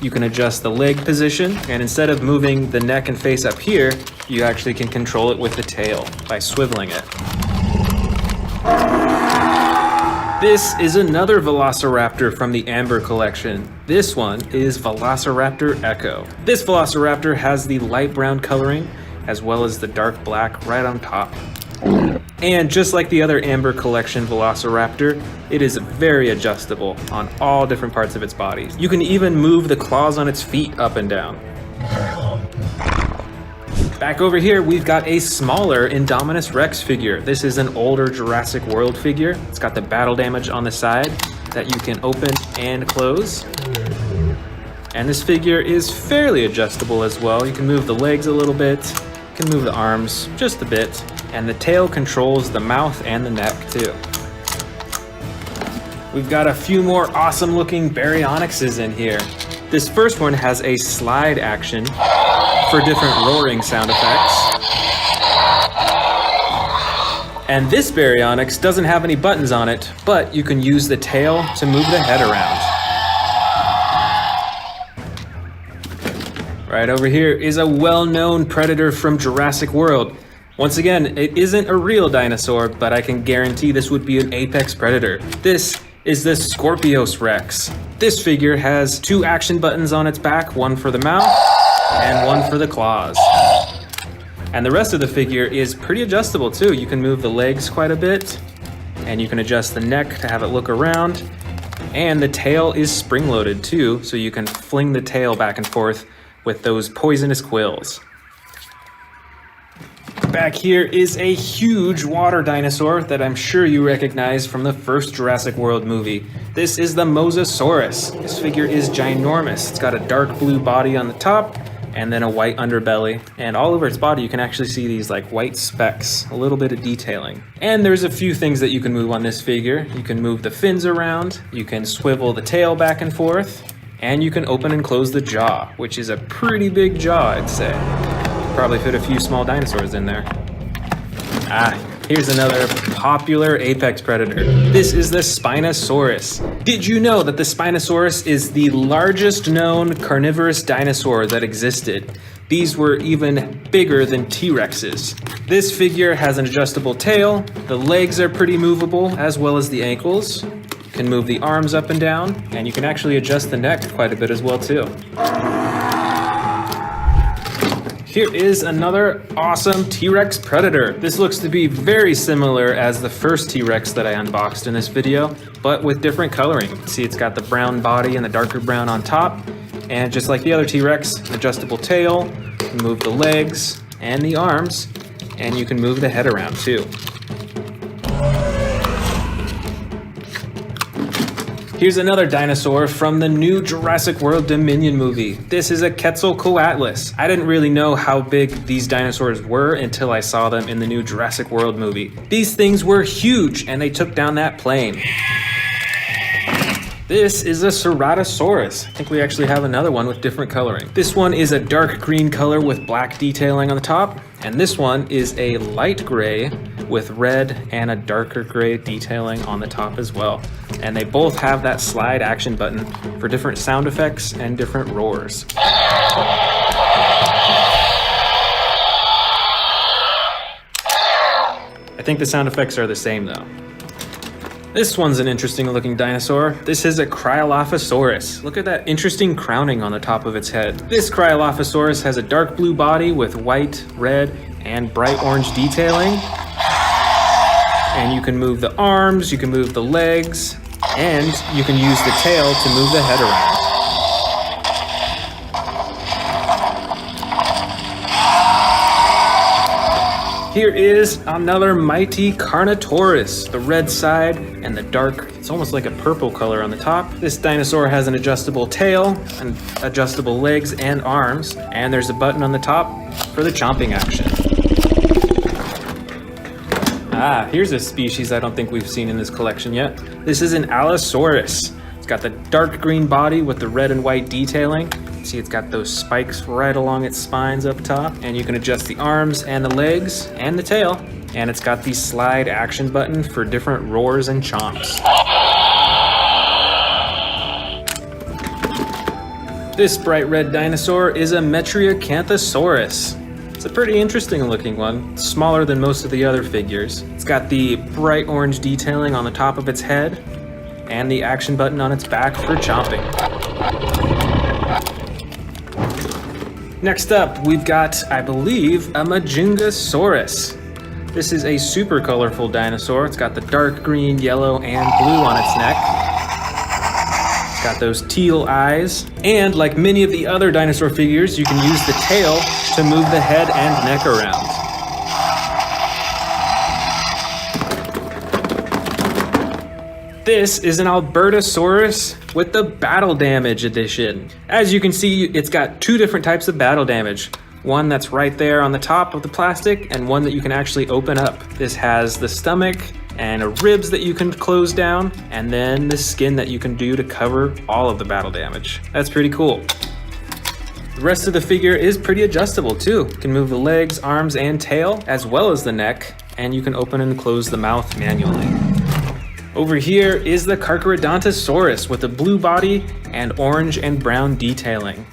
you can adjust the leg position, and instead of moving the neck and face up here, you actually can control it with the tail by swiveling it. This is another Velociraptor from the Amber collection. This one is Velociraptor Echo. This Velociraptor has the light brown coloring as well as the dark black right on top. And just like the other Amber collection Velociraptor, it is very adjustable on all different parts of its body. You can even move the claws on its feet up and down. Back over here, we've got a smaller Indominus Rex figure. This is an older Jurassic World figure. It's got the battle damage on the side that you can open and close. And this figure is fairly adjustable as well. You can move the legs a little bit, you can move the arms just a bit, and the tail controls the mouth and the neck too. We've got a few more awesome looking Baryonyxes in here. This first one has a slide action for different roaring sound effects. And this Baryonyx doesn't have any buttons on it, but you can use the tail to move the head around. Right over here is a well-known predator from Jurassic World. Once again, it isn't a real dinosaur, but I can guarantee this would be an apex predator. This is the Scorpius Rex. This figure has 2 action buttons on its back, one for the mouth and one for the claws. And the rest of the figure is pretty adjustable too. You can move the legs quite a bit, and you can adjust the neck to have it look around. And the tail is spring-loaded too, so you can fling the tail back and forth with those poisonous quills. Back here is a huge water dinosaur that I'm sure you recognize from the first Jurassic World movie. This is the Mosasaurus. This figure is ginormous. It's got a dark blue body on the top and then a white underbelly. And all over its body you can actually see these like white specks, a little bit of detailing. And there's a few things that you can move on this figure. You can move the fins around, you can swivel the tail back and forth, and you can open and close the jaw, which is a pretty big jaw, I'd say. Probably fit a few small dinosaurs in there. Here's another popular apex predator. This is the Spinosaurus. Did you know that the Spinosaurus is the largest known carnivorous dinosaur that existed? These were even bigger than T-Rexes. This figure has an adjustable tail, the legs are pretty movable, as well as the ankles. You can move the arms up and down, and you can actually adjust the neck quite a bit as well too. Here is another awesome T-Rex predator. This looks to be very similar as the first T-Rex that I unboxed in this video, but with different coloring. You can see it's got the brown body and the darker brown on top, and just like the other T-Rex, adjustable tail, you can move the legs and the arms, and you can move the head around too. Here's another dinosaur from the new Jurassic World Dominion movie. This is a Quetzalcoatlus. I didn't really know how big these dinosaurs were until I saw them in the new Jurassic World movie. These things were huge, and they took down that plane. This is a Ceratosaurus. I think we actually have another one with different coloring. This one is a dark green color with black detailing on the top, and this one is a light gray with red and a darker gray detailing on the top as well. And they both have that slide action button for different sound effects and different roars. I think the sound effects are the same though. This one's an interesting looking dinosaur. This is a Cryolophosaurus. Look at that interesting crowning on the top of its head. This Cryolophosaurus has a dark blue body with white, red, and bright orange detailing. And you can move the arms, you can move the legs, and you can use the tail to move the head around. Here is another mighty Carnotaurus, the red side and the dark, it's almost like a purple color on the top. This dinosaur has an adjustable tail and adjustable legs and arms, and there's a button on the top for the chomping action. Here's a species I don't think we've seen in this collection yet. This is an Allosaurus. It's got the dark green body with the red and white detailing. See, it's got those spikes right along its spines up top, and you can adjust the arms and the legs and the tail. And it's got the slide action button for different roars and chomps. This bright red dinosaur is a Metriacanthosaurus. It's a pretty interesting looking one, smaller than most of the other figures. It's got the bright orange detailing on the top of its head and the action button on its back for chomping. Next up, we've got, I believe, a Majungasaurus. This is a super colorful dinosaur. It's got the dark green, yellow, and blue on its neck. It's got those teal eyes. And like many of the other dinosaur figures, you can use the tail to move the head and neck around. This is an Albertosaurus with the Battle Damage edition. As you can see, it's got two different types of battle damage. One that's right there on the top of the plastic, and one that you can actually open up. This has the stomach and ribs that you can close down, and then the skin that you can do to cover all of the battle damage. That's pretty cool. The rest of the figure is pretty adjustable too. You can move the legs, arms, and tail, as well as the neck, and you can open and close the mouth manually. Over here is the Carcharodontosaurus with a blue body and orange and brown detailing.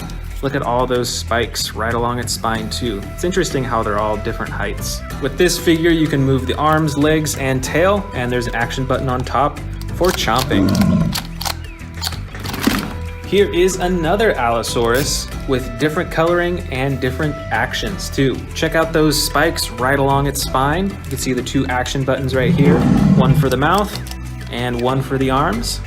Look at all those spikes right along its spine too. It's interesting how they're all different heights. With this figure, you can move the arms, legs, and tail, and there's an action button on top for chomping. Here is another Allosaurus with different coloring and different actions too. Check out those spikes right along its spine. You can see the two action buttons right here, one for the mouth and one for the arms.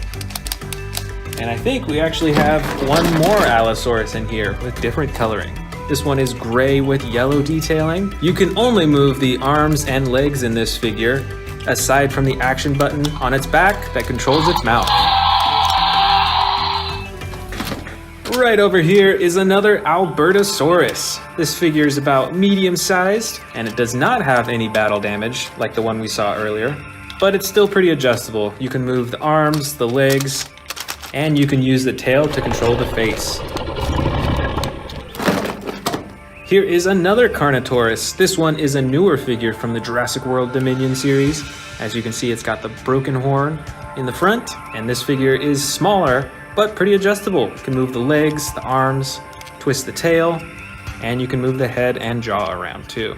And I think we actually have one more Allosaurus in here with different coloring. This one is gray with yellow detailing. You can only move the arms and legs in this figure, aside from the action button on its back that controls its mouth. Right over here is another Albertosaurus. This figure is about medium-sized, and it does not have any battle damage like the one we saw earlier, but it's still pretty adjustable. You can move the arms, the legs, and you can use the tail to control the face. Here is another Carnotaurus. This one is a newer figure from the Jurassic World Dominion series. As you can see, it's got the broken horn in the front, and this figure is smaller, but pretty adjustable. You can move the legs, the arms, twist the tail, and you can move the head and jaw around too.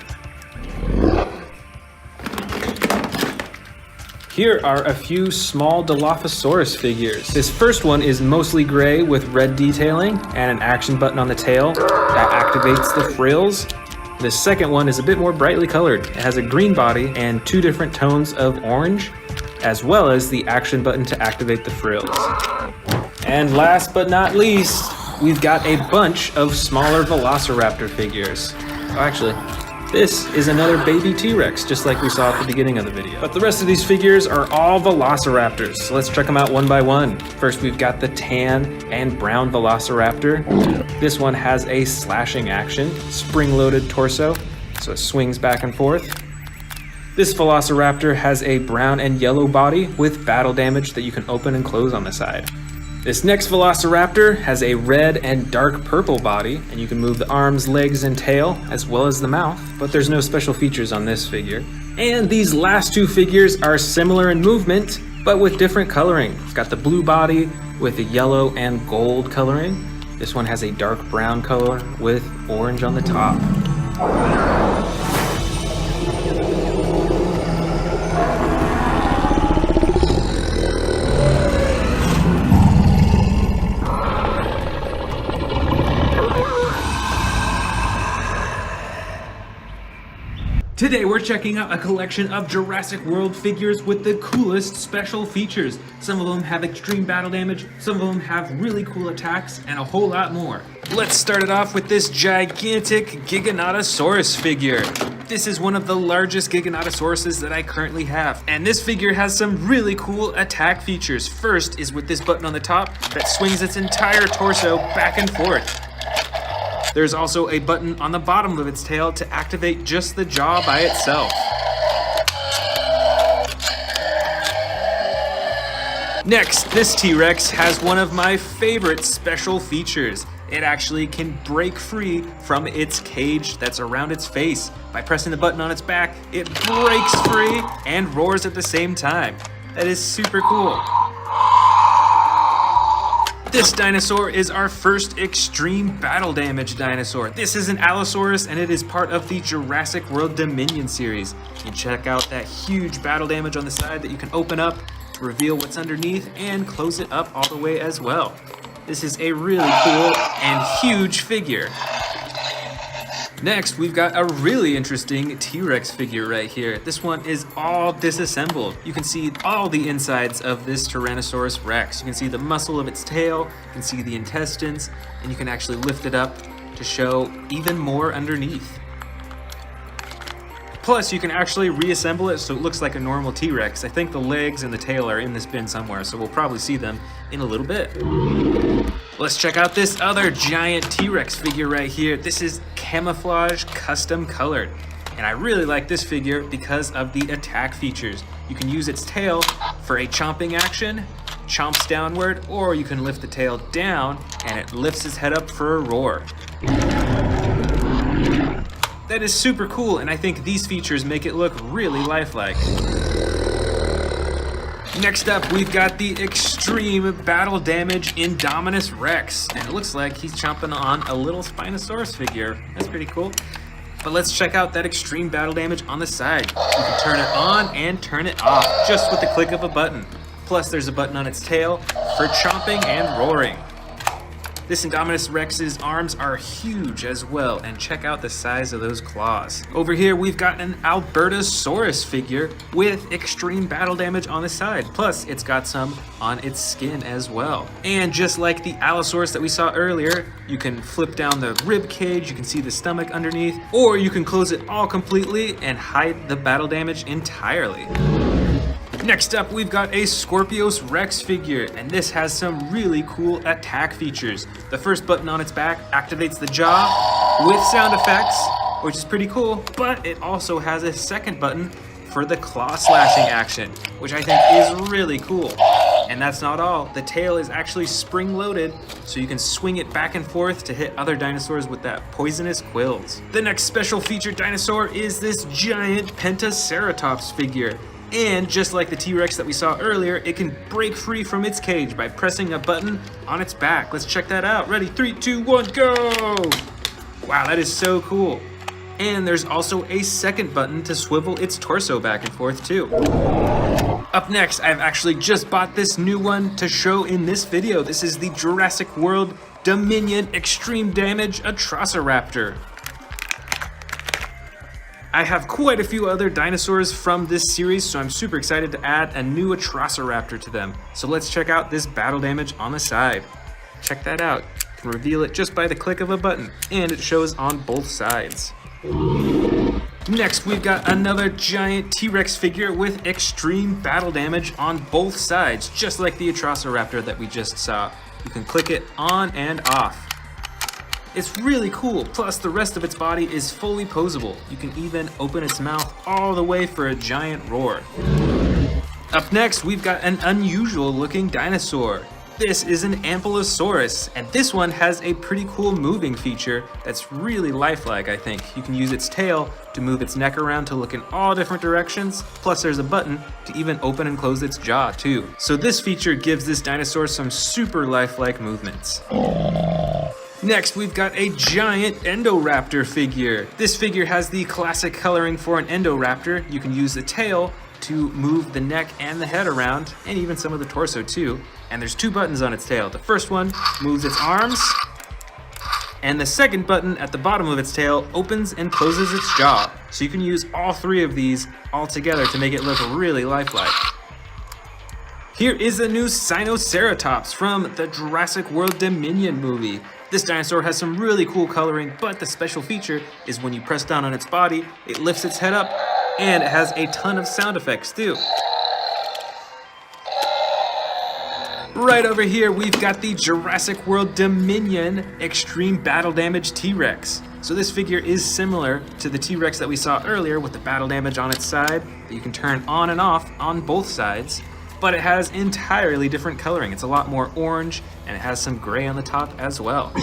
Here are a few small Dilophosaurus figures. This first one is mostly gray with red detailing and an action button on the tail that activates the frills. The second one is a bit more brightly colored. It has a green body and two different tones of orange, as well as the action button to activate the frills. And last but not least, we've got a bunch of smaller Velociraptor figures. Oh, actually, this is another baby T-Rex, just like we saw at the beginning of the video. But the rest of these figures are all Velociraptors, so let's check them out one by one. First, we've got the tan and brown Velociraptor. This one has a slashing action, spring-loaded torso, so it swings back and forth. This Velociraptor has a brown and yellow body with battle damage that you can open and close on the side. This next Velociraptor has a red and dark purple body, and you can move the arms, legs, and tail, as well as the mouth, but there's no special features on this figure. And these last two figures are similar in movement, but with different coloring. It's got the blue body with a yellow and gold coloring. This one has a dark brown color with orange on the top. Today we're checking out a collection of Jurassic World figures with the coolest special features. Some of them have extreme battle damage, some of them have really cool attacks, and a whole lot more. Let's start it off with this gigantic Giganotosaurus figure. This is one of the largest Giganotosauruses that I currently have, and this figure has some really cool attack features. First is with this button on the top that swings its entire torso back and forth. There's also a button on the bottom of its tail to activate just the jaw by itself. Next, this T-Rex has one of my favorite special features. It actually can break free from its cage that's around its face. By pressing the button on its back, it breaks free and roars at the same time. That is super cool. This dinosaur is our first extreme battle damage dinosaur. This is an Allosaurus and it is part of the Jurassic World Dominion series. You can check out that huge battle damage on the side that you can open up to reveal what's underneath and close it up all the way as well. This is a really cool and huge figure. Next, we've got a really interesting T-Rex figure right here. This one is all disassembled. You can see all the insides of this Tyrannosaurus Rex. You can see the muscle of its tail, you can see the intestines, and you can actually lift it up to show even more underneath. Plus, you can actually reassemble it so it looks like a normal T-Rex. I think the legs and the tail are in this bin somewhere, so we'll probably see them in a little bit. Let's check out this other giant T-Rex figure right here. This is camouflage custom colored. And I really like this figure because of the attack features. You can use its tail for a chomping action, chomps downward, or you can lift the tail down and it lifts its head up for a roar. That is super cool, and I think these features make it look really lifelike. Next up, we've got the extreme battle damage Indominus Rex, and it looks like he's chomping on a little Spinosaurus figure. That's pretty cool. But let's check out that extreme battle damage on the side. You can turn it on and turn it off just with the click of a button. Plus, there's a button on its tail for chomping and roaring. This Indominus Rex's arms are huge as well, and check out the size of those claws. Over here, we've got an Albertosaurus figure with extreme battle damage on the side. Plus, it's got some on its skin as well. And just like the Allosaurus that we saw earlier, you can flip down the rib cage, you can see the stomach underneath, or you can close it all completely and hide the battle damage entirely. Next up, we've got a Scorpius Rex figure, and this has some really cool attack features. The first button on its back activates the jaw with sound effects, which is pretty cool, but it also has a second button for the claw slashing action, which I think is really cool. And that's not all. The tail is actually spring-loaded, so you can swing it back and forth to hit other dinosaurs with that poisonous quills. The next special featured dinosaur is this giant Pentaceratops figure. And just like the T-Rex that we saw earlier, it can break free from its cage by pressing a button on its back. Let's check that out. Ready, 3, 2, 1, go! Wow, that is so cool. And there's also a second button to swivel its torso back and forth too. Up next, I've actually just bought this new one to show in this video. This is the Jurassic World Dominion Extreme Damage Atrociraptor. I have quite a few other dinosaurs from this series, so I'm super excited to add a new Atrociraptor to them. So let's check out this battle damage on the side. Check that out. You can reveal it just by the click of a button, and it shows on both sides. Next, we've got another giant T-Rex figure with extreme battle damage on both sides, just like the Atrociraptor that we just saw. You can click it on and off. It's really cool, plus the rest of its body is fully posable. You can even open its mouth all the way for a giant roar. Up next, we've got an unusual looking dinosaur. This is an Ankylosaurus, and this one has a pretty cool moving feature that's really lifelike, I think. You can use its tail to move its neck around to look in all different directions, plus there's a button to even open and close its jaw too. So this feature gives this dinosaur some super lifelike movements. Next, we've got a giant Endoraptor figure. This figure has the classic coloring for an Endoraptor. You can use the tail to move the neck and the head around, and even some of the torso too. And there's two buttons on its tail. The first one moves its arms, and the second button at the bottom of its tail opens and closes its jaw. So you can use all three of these all together to make it look really lifelike. Here is a new Sinoceratops from the Jurassic World Dominion movie. This dinosaur has some really cool coloring, but the special feature is when you press down on its body, it lifts its head up, and it has a ton of sound effects too. Right over here, we've got the Jurassic World Dominion Extreme Battle Damage T-Rex. So this figure is similar to the T-Rex that we saw earlier with the battle damage on its side that you can turn on and off on both sides, but it has entirely different coloring. It's a lot more orange, and it has some gray on the top as well.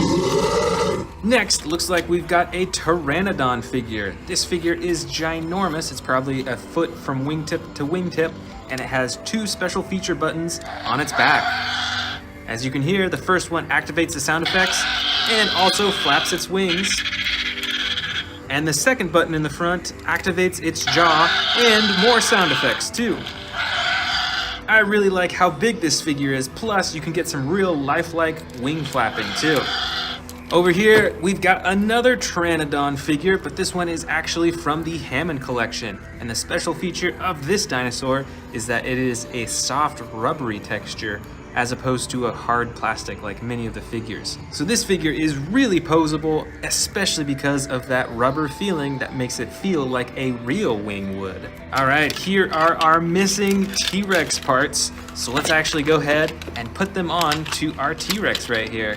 Next, looks like we've got a Pteranodon figure. This figure is ginormous. It's probably a foot from wingtip to wingtip, and it has 2 special feature buttons on its back. As you can hear, the first one activates the sound effects and also flaps its wings. And the second button in the front activates its jaw and more sound effects too. I really like how big this figure is, plus you can get some real lifelike wing flapping too. Over here, we've got another Pteranodon figure, but this one is actually from the Hammond collection. And the special feature of this dinosaur is that it is a soft, rubbery texture, as opposed to a hard plastic like many of the figures. So this figure is really poseable, especially because of that rubber feeling that makes it feel like a real wing would. All right, here are our missing T-Rex parts. So let's actually go ahead and put them on to our T-Rex right here.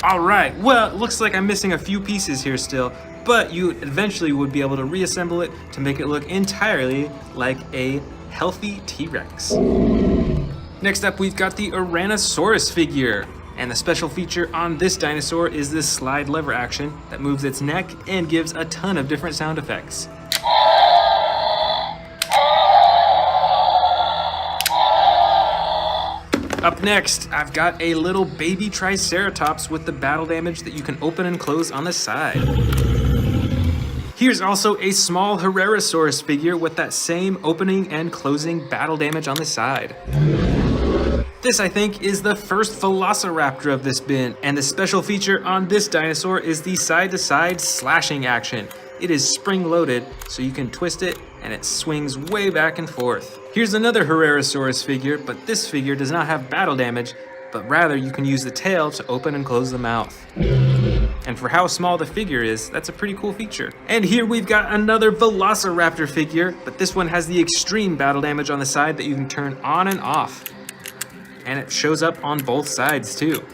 All right, well, it looks like I'm missing a few pieces here still, but you eventually would be able to reassemble it to make it look entirely like a healthy T-Rex. Next up, we've got the Tyrannosaurus figure. And the special feature on this dinosaur is this slide lever action that moves its neck and gives a ton of different sound effects. Up next, I've got a little baby Triceratops with the battle damage that you can open and close on the side. Here's also a small Herrerasaurus figure with that same opening and closing battle damage on the side. This, I think, is the first Velociraptor of this bin, and the special feature on this dinosaur is the side-to-side slashing action. It is spring-loaded, so you can twist it and it swings way back and forth. Here's another Herrerasaurus figure, but this figure does not have battle damage, but rather you can use the tail to open and close the mouth. And for how small the figure is, that's a pretty cool feature. And here we've got another Velociraptor figure, but this one has the extreme battle damage on the side that you can turn on and off. And it shows up on both sides too.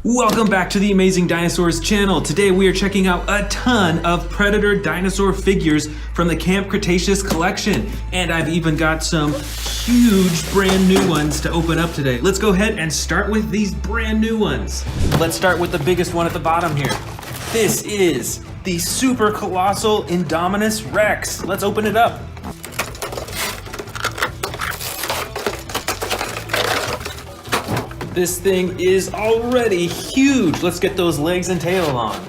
Welcome back to the Amazing Dinosaurs channel. Today we are checking out a ton of Predator dinosaur figures from the Camp Cretaceous collection. And I've even got some huge brand new ones to open up today. Let's go ahead and start with these brand new ones. Let's start with the biggest one at the bottom here. This is the super colossal Indominus Rex. Let's open it up. This thing is already huge. Let's get those legs and tail on.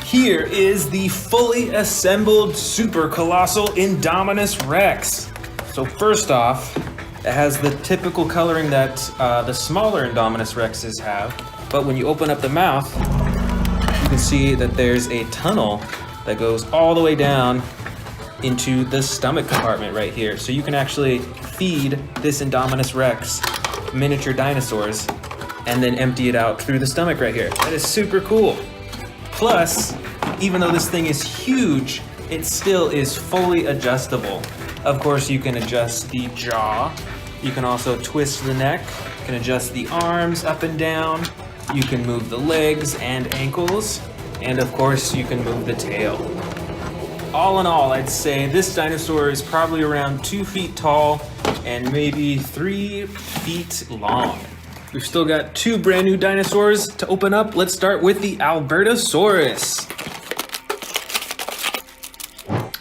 Here is the fully assembled super colossal Indominus Rex. So first off, it has the typical coloring that the smaller Indominus Rexes have. But when you open up the mouth, you can see that there's a tunnel that goes all the way down into the stomach compartment right here. So you can actually feed this Indominus Rex miniature dinosaurs and then empty it out through the stomach right here. That is super cool. Plus, even though this thing is huge, it still is fully adjustable. Of course, you can adjust the jaw. You can also twist the neck. You can adjust the arms up and down. You can move the legs and ankles. And of course, you can move the tail. All in all, I'd say this dinosaur is probably around 2 feet tall and maybe 3 feet long. We've still got 2 brand new dinosaurs to open up. Let's start with the Albertosaurus.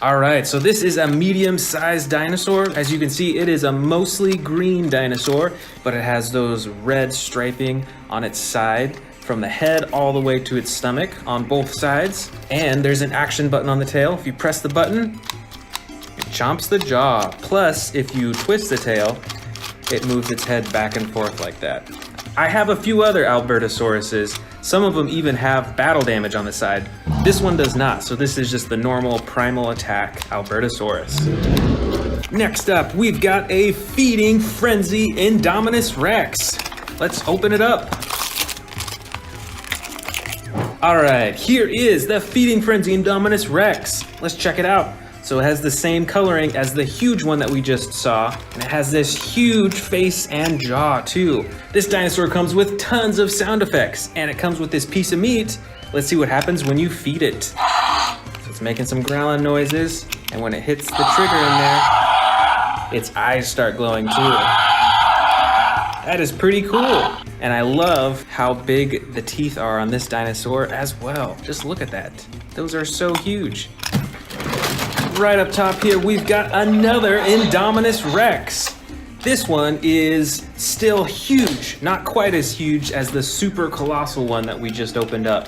All right, so this is a medium-sized dinosaur. As you can see, it is a mostly green dinosaur, but it has those red striping on its side from the head all the way to its stomach on both sides. And there's an action button on the tail. If you press the button, it chomps the jaw. Plus, if you twist the tail, it moves its head back and forth like that. I have a few other Albertosauruses. Some of them even have battle damage on the side. This one does not, so this is just the normal primal attack Albertosaurus. Next up, we've got a feeding frenzy Indominus Rex. Let's open it up. All right, here is the feeding frenzy Indominus Rex. Let's check it out. So it has the same coloring as the huge one that we just saw, and it has this huge face and jaw too. This dinosaur comes with tons of sound effects, and it comes with this piece of meat. Let's see what happens when you feed it. So it's making some growling noises, and when it hits the trigger in there, its eyes start glowing too. That is pretty cool. And I love how big the teeth are on this dinosaur as well. Just look at that. Those are so huge. Right up top here, we've got another Indominus Rex. This one is still huge, not quite as huge as the super colossal one that we just opened up.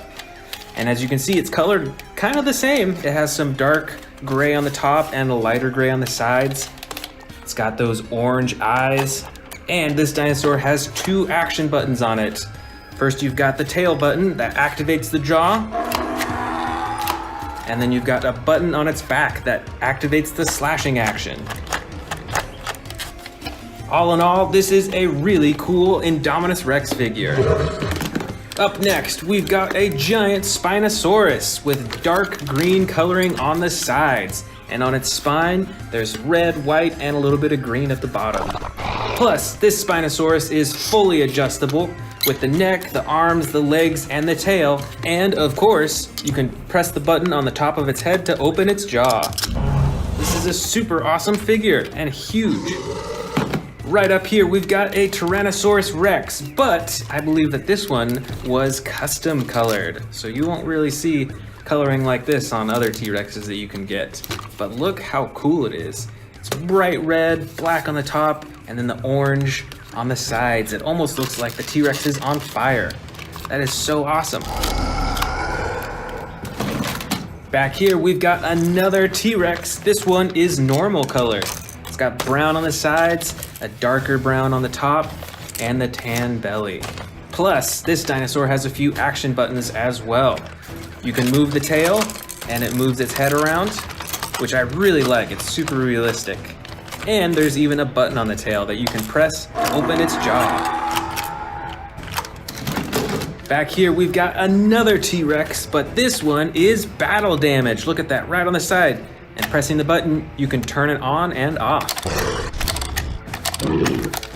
And as you can see, it's colored kind of the same. It has some dark gray on the top and a lighter gray on the sides. It's got those orange eyes. And this dinosaur has 2 action buttons on it. First, you've got the tail button that activates the jaw. And then you've got a button on its back that activates the slashing action. All in all, this is a really cool Indominus Rex figure. Up next, we've got a giant Spinosaurus with dark green coloring on the sides. And on its spine, there's red, white, and a little bit of green at the bottom. Plus, this Spinosaurus is fully adjustable with the neck, the arms, the legs, and the tail. And of course, you can press the button on the top of its head to open its jaw. This is a super awesome figure and huge. Right up here, we've got a Tyrannosaurus Rex, but I believe that this one was custom colored. So you won't really see coloring like this on other T-Rexes that you can get. But look how cool it is. It's bright red, black on the top, and then the orange on the sides. It almost looks like the T-Rex is on fire. That is so awesome. Back here, we've got another T-Rex. This one is normal color. It's got brown on the sides, a darker brown on the top, and the tan belly. Plus, this dinosaur has a few action buttons as well. You can move the tail, and it moves its head around, which I really like. It's super realistic. And there's even a button on the tail that you can press to open its jaw. Back here, we've got another T-Rex, but this one is battle damage. Look at that right on the side. And pressing the button, you can turn it on and off.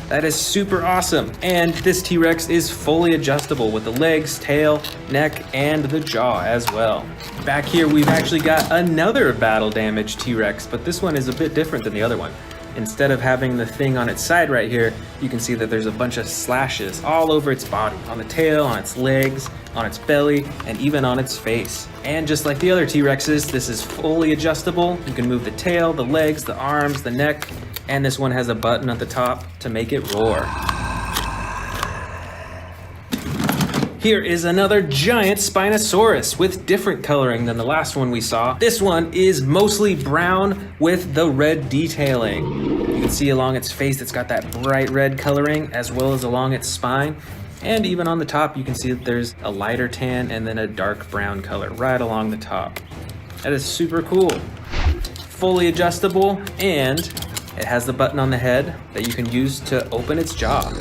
That is super awesome. And this T-Rex is fully adjustable with the legs, tail, neck, and the jaw as well. Back here, we've actually got another battle damage T-Rex, but this one is a bit different than the other one. Instead of having the thing on its side right here, you can see that there's a bunch of slashes all over its body, on the tail, on its legs, on its belly, and even on its face. And just like the other T-Rexes, this is fully adjustable. You can move the tail, the legs, the arms, the neck, and this one has a button at the top to make it roar. Here is another giant Spinosaurus with different coloring than the last one we saw. This one is mostly brown with the red detailing. You can see along its face it's got that bright red coloring as well as along its spine. And even on the top you can see that there's a lighter tan and then a dark brown color right along the top. That is super cool. Fully adjustable, and it has the button on the head that you can use to open its jaw.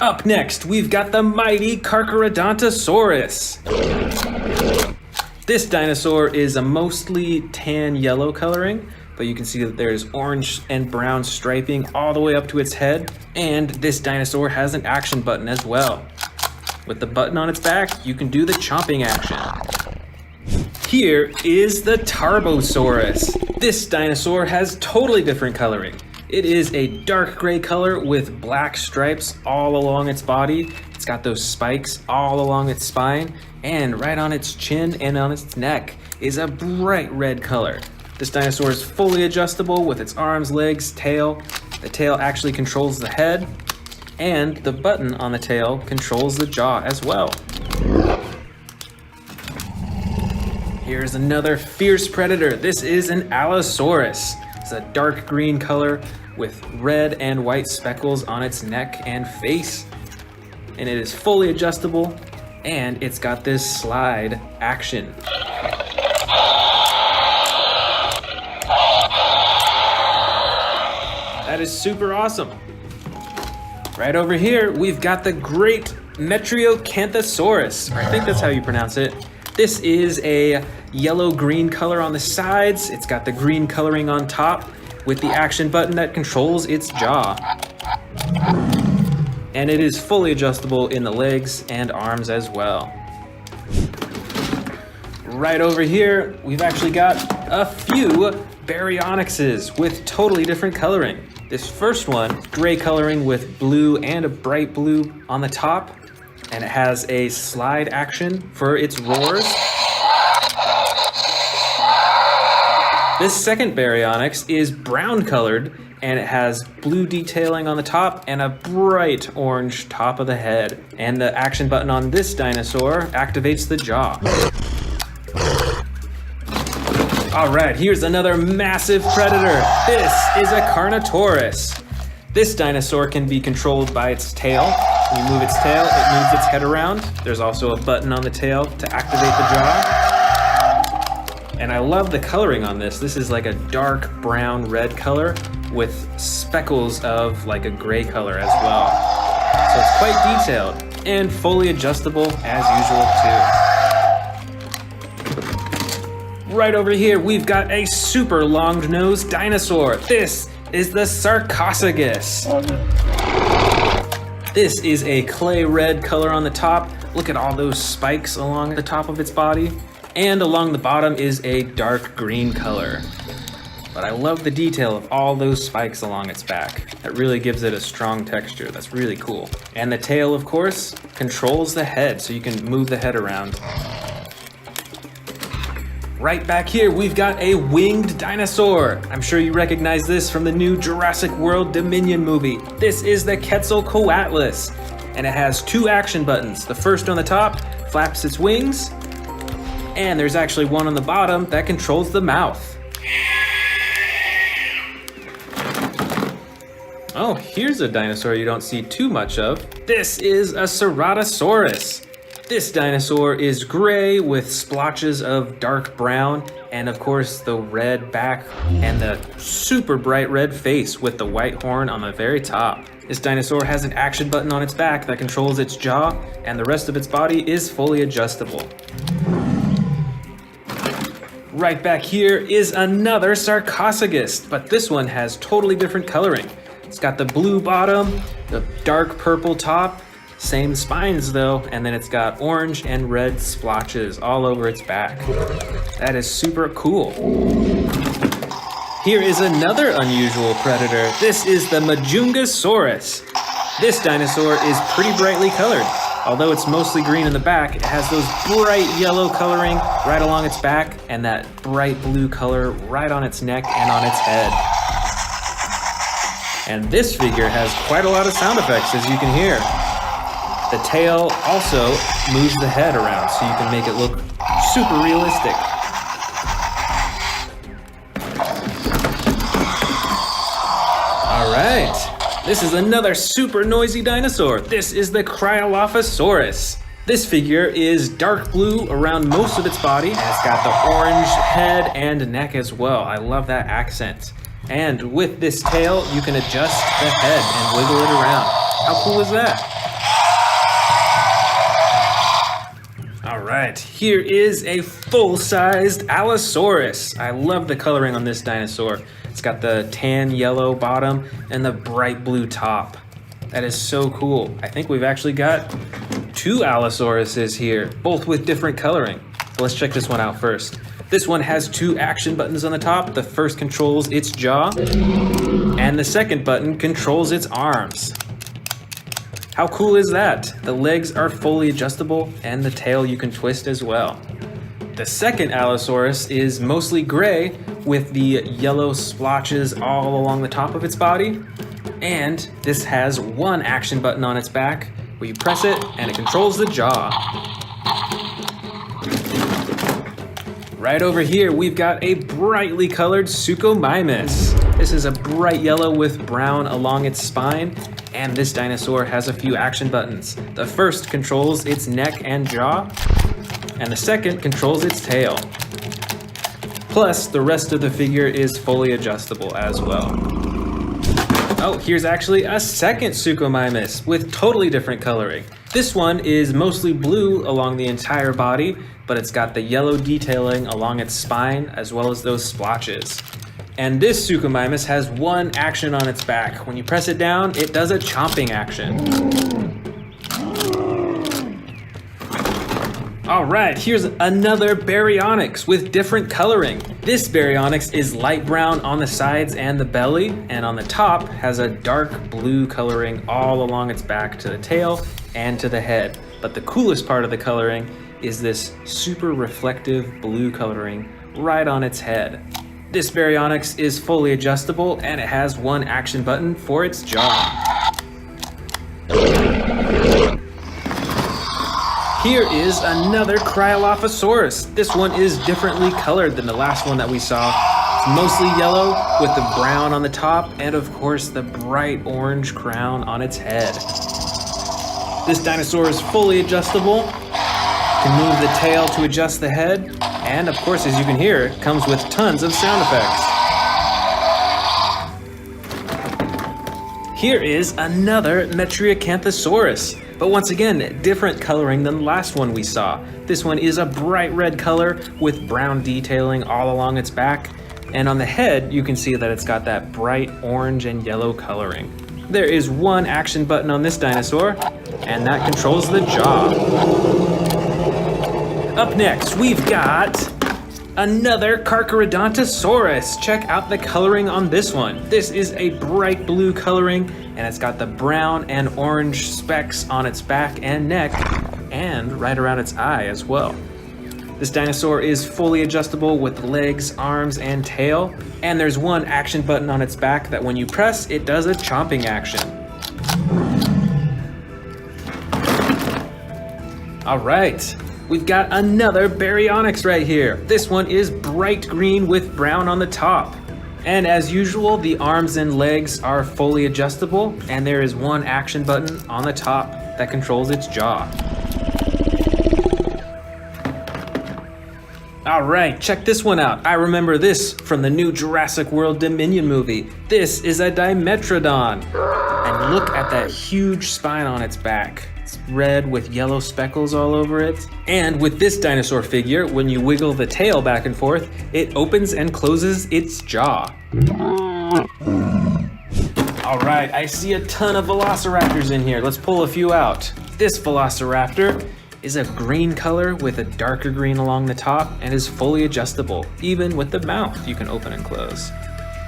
Up next, we've got the mighty Carcharodontosaurus. This dinosaur is a mostly tan yellow coloring, but you can see that there's orange and brown striping all the way up to its head. And this dinosaur has an action button as well. With the button on its back, you can do the chomping action. Here is the Tarbosaurus. This dinosaur has totally different coloring. It is a dark gray color with black stripes all along its body. It's got those spikes all along its spine, and right on its chin and on its neck is a bright red color. This dinosaur is fully adjustable with its arms, legs, tail. The tail actually controls the head, and the button on the tail controls the jaw as well. Here's another fierce predator. This is an Allosaurus. It's a dark green color with red and white speckles on its neck and face. And it is fully adjustable, and it's got this slide action. That is super awesome. Right over here, we've got the great Kentrosaurus. I think that's how you pronounce it. This is a yellow-green color on the sides. It's got the green coloring on top with the action button that controls its jaw. And it is fully adjustable in the legs and arms as well. Right over here, we've actually got a few Baryonyxes with totally different coloring. This first one, gray coloring with blue and a bright blue on the top, and it has a slide action for its roars. This second Baryonyx is brown colored, and it has blue detailing on the top and a bright orange top of the head. And the action button on this dinosaur activates the jaw. All right, here's another massive predator. This is a Carnotaurus. This dinosaur can be controlled by its tail. When you move its tail, it moves its head around. There's also a button on the tail to activate the jaw. And I love the coloring on this. This is like a dark brown red color with speckles of like a gray color as well. So it's quite detailed and fully adjustable as usual too. Right over here, we've got a super long-nosed dinosaur. This is the Sarcophagus. This is a clay red color on the top. Look at all those spikes along the top of its body. And along the bottom is a dark green color. But I love the detail of all those spikes along its back. That really gives it a strong texture. That's really cool. And the tail, of course, controls the head, so you can move the head around. Right back here, we've got a winged dinosaur. I'm sure you recognize this from the new Jurassic World Dominion movie. This is the Quetzalcoatlus, and it has two action buttons. The first on the top flaps its wings, and there's actually one on the bottom that controls the mouth. Oh, here's a dinosaur you don't see too much of. This is a Ceratosaurus. This dinosaur is gray with splotches of dark brown, and of course the red back and the super bright red face with the white horn on the very top. This dinosaur has an action button on its back that controls its jaw, and the rest of its body is fully adjustable. Right back here is another Sarcophagus, but this one has totally different coloring. It's got the blue bottom, the dark purple top, same spines though, and then it's got orange and red splotches all over its back. That is super cool. Here is another unusual predator. This is the Majungasaurus. This dinosaur is pretty brightly colored. Although it's mostly green in the back, it has those bright yellow coloring right along its back and that bright blue color right on its neck and on its head. And this figure has quite a lot of sound effects, as you can hear. The tail also moves the head around so you can make it look super realistic. All right, this is another super noisy dinosaur. This is the Cryolophosaurus. This figure is dark blue around most of its body, and it's got the orange head and neck as well. I love that accent. And with this tail, you can adjust the head and wiggle it around. How cool is that? All right, here is a full-sized Allosaurus. I love the coloring on this dinosaur. It's got the tan yellow bottom and the bright blue top. That is so cool. I think we've actually got two Allosauruses here, both with different coloring. But let's check this one out first. This one has two action buttons on the top. The first controls its jaw, and the second button controls its arms. How cool is that? The legs are fully adjustable, and the tail you can twist as well. The second Allosaurus is mostly gray with the yellow splotches all along the top of its body. And this has one action button on its back where you press it and it controls the jaw. Right over here, we've got a brightly colored Suchomimus. This is a bright yellow with brown along its spine, and this dinosaur has a few action buttons. The first controls its neck and jaw, and the second controls its tail. Plus, the rest of the figure is fully adjustable as well. Oh, here's actually a second Suchomimus with totally different coloring. This one is mostly blue along the entire body, but it's got the yellow detailing along its spine as well as those splotches. And this Suchomimus has one action on its back. When you press it down, it does a chomping action. All right, here's another Baryonyx with different coloring. This Baryonyx is light brown on the sides and the belly, and on the top has a dark blue coloring all along its back to the tail and to the head. But the coolest part of the coloring is this super reflective blue coloring right on its head. This Baryonyx is fully adjustable, and it has one action button for its jaw. Here is another Cryolophosaurus. This one is differently colored than the last one that we saw. It's mostly yellow with the brown on the top and of course the bright orange crown on its head. This dinosaur is fully adjustable. You can move the tail to adjust the head. And of course, as you can hear, it comes with tons of sound effects. Here is another Metriacanthosaurus. But once again, different coloring than the last one we saw. This one is a bright red color with brown detailing all along its back. And on the head, you can see that it's got that bright orange and yellow coloring. There is one action button on this dinosaur, and that controls the jaw. Up next, we've got another Carcharodontosaurus. Check out the coloring on this one. This is a bright blue coloring, and it's got the brown and orange specks on its back and neck, and right around its eye as well. This dinosaur is fully adjustable with legs, arms, and tail, and there's one action button on its back that when you press, it does a chomping action. All right. We've got another Baryonyx right here. This one is bright green with brown on the top. And as usual, the arms and legs are fully adjustable, and there is one action button on the top that controls its jaw. All right, check this one out. I remember this from the new Jurassic World Dominion movie. This is a Dimetrodon. And look at that huge spine on its back. It's red with yellow speckles all over it. And with this dinosaur figure, when you wiggle the tail back and forth, it opens and closes its jaw. All right, I see a ton of velociraptors in here. Let's pull a few out. This velociraptor is a green color with a darker green along the top and is fully adjustable. Even with the mouth, you can open and close.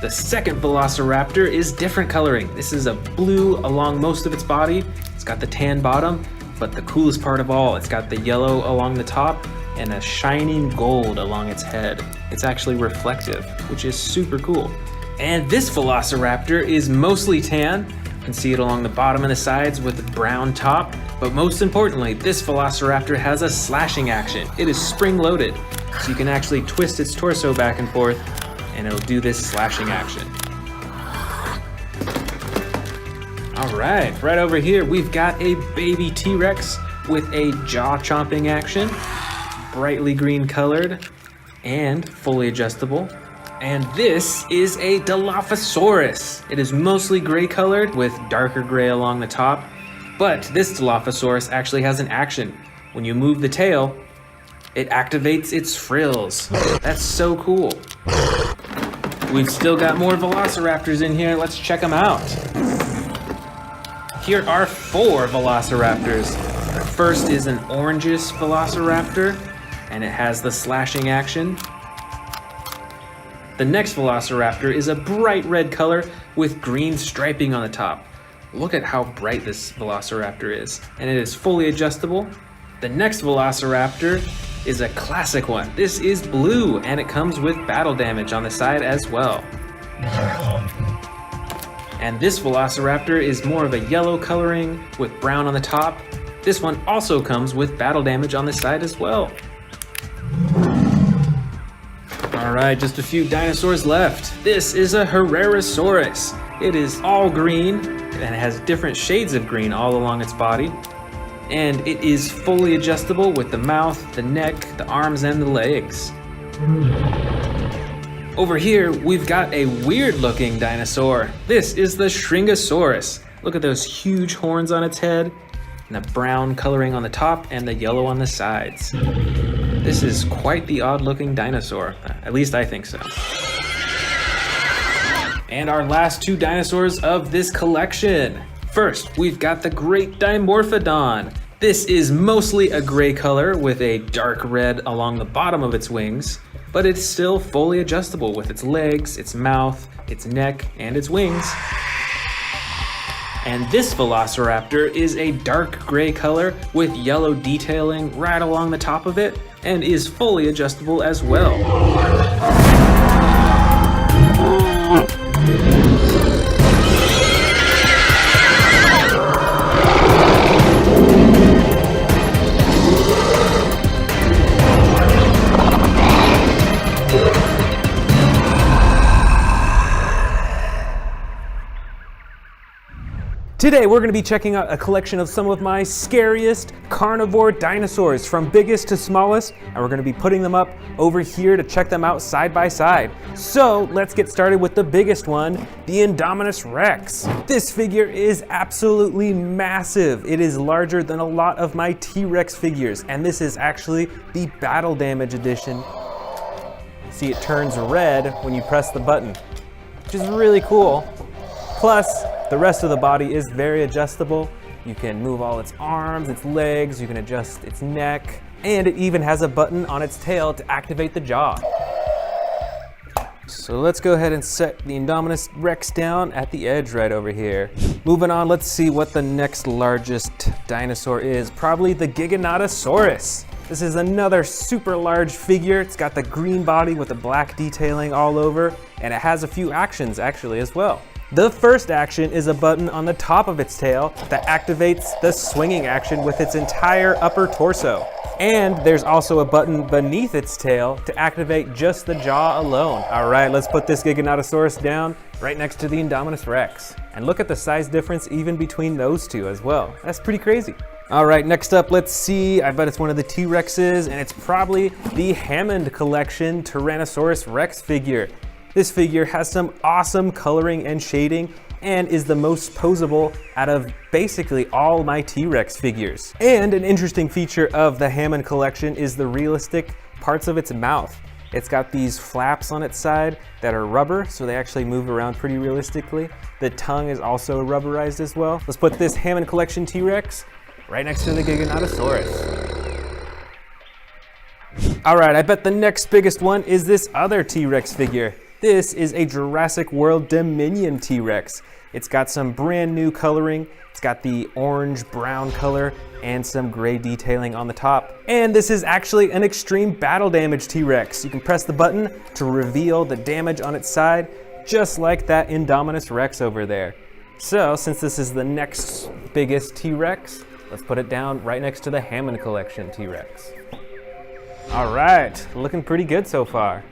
The second velociraptor is different coloring. This is a blue along most of its body. It's got the tan bottom, but the coolest part of all, it's got the yellow along the top and a shining gold along its head. It's actually reflective, which is super cool. And this velociraptor is mostly tan. You can see it along the bottom and the sides with the brown top. But most importantly, this velociraptor has a slashing action. It is spring-loaded, so you can actually twist its torso back and forth, and it'll do this slashing action. All right over here, we've got a baby T-Rex with a jaw-chomping action, brightly green colored, and fully adjustable. And this is a Dilophosaurus. It is mostly gray colored with darker gray along the top. But this Dilophosaurus actually has an action. When you move the tail, it activates its frills. That's so cool. We've still got more velociraptors in here. Let's check them out. Here are 4 velociraptors. The first is an orangish velociraptor, and it has the slashing action. The next Velociraptor is a bright red color with green striping on the top. Look at how bright this Velociraptor is, and it is fully adjustable. The next Velociraptor is a classic one. This is blue, and it comes with battle damage on the side as well. And this Velociraptor is more of a yellow coloring with brown on the top. This one also comes with battle damage on the side as well. All right, just a few dinosaurs left. This is a Herrerasaurus. It is all green and it has different shades of green all along its body. And it is fully adjustable with the mouth, the neck, the arms, and the legs. Over here, we've got a weird looking dinosaur. This is the Shringosaurus. Look at those huge horns on its head, and the brown coloring on the top and the yellow on the sides. This is quite the odd looking dinosaur. At least I think so. And our last two dinosaurs of this collection. First, we've got the Great Dimorphodon. This is mostly a gray color with a dark red along the bottom of its wings, but it's still fully adjustable with its legs, its mouth, its neck, and its wings. And this Velociraptor is a dark gray color with yellow detailing right along the top of it, and is fully adjustable as well. Today we're going to be checking out a collection of some of my scariest carnivore dinosaurs from biggest to smallest, and we're going to be putting them up over here to check them out side by side. So let's get started with the biggest one, the Indominus Rex. This figure is absolutely massive. It is larger than a lot of my T-Rex figures, and this is actually the battle damage edition. See, it turns red when you press the button, which is really cool. Plus, the rest of the body is very adjustable. You can move all its arms, its legs, you can adjust its neck, and it even has a button on its tail to activate the jaw. So let's go ahead and set the Indominus Rex down at the edge right over here. Moving on, let's see what the next largest dinosaur is. Probably the Giganotosaurus. This is another super large figure. It's got the green body with the black detailing all over, and it has a few actions actually as well. The first action is a button on the top of its tail that activates the swinging action with its entire upper torso. And there's also a button beneath its tail to activate just the jaw alone. All right, let's put this Giganotosaurus down right next to the Indominus Rex. And look at the size difference even between those two as well. That's pretty crazy. All right, next up, let's see. I bet it's one of the T-Rexes, and it's probably the Hammond Collection Tyrannosaurus Rex figure. This figure has some awesome coloring and shading and is the most posable out of basically all my T-Rex figures. And an interesting feature of the Hammond collection is the realistic parts of its mouth. It's got these flaps on its side that are rubber, so they actually move around pretty realistically. The tongue is also rubberized as well. Let's put this Hammond collection T-Rex right next to the Giganotosaurus. All right, I bet the next biggest one is this other T-Rex figure. This is a Jurassic World Dominion T-Rex. It's got some brand new coloring. It's got the orange-brown color and some gray detailing on the top. And this is actually an extreme battle damage T-Rex. You can press the button to reveal the damage on its side, just like that Indominus Rex over there. So, since this is the next biggest T-Rex, let's put it down right next to the Hammond Collection T-Rex. All right, looking pretty good so far.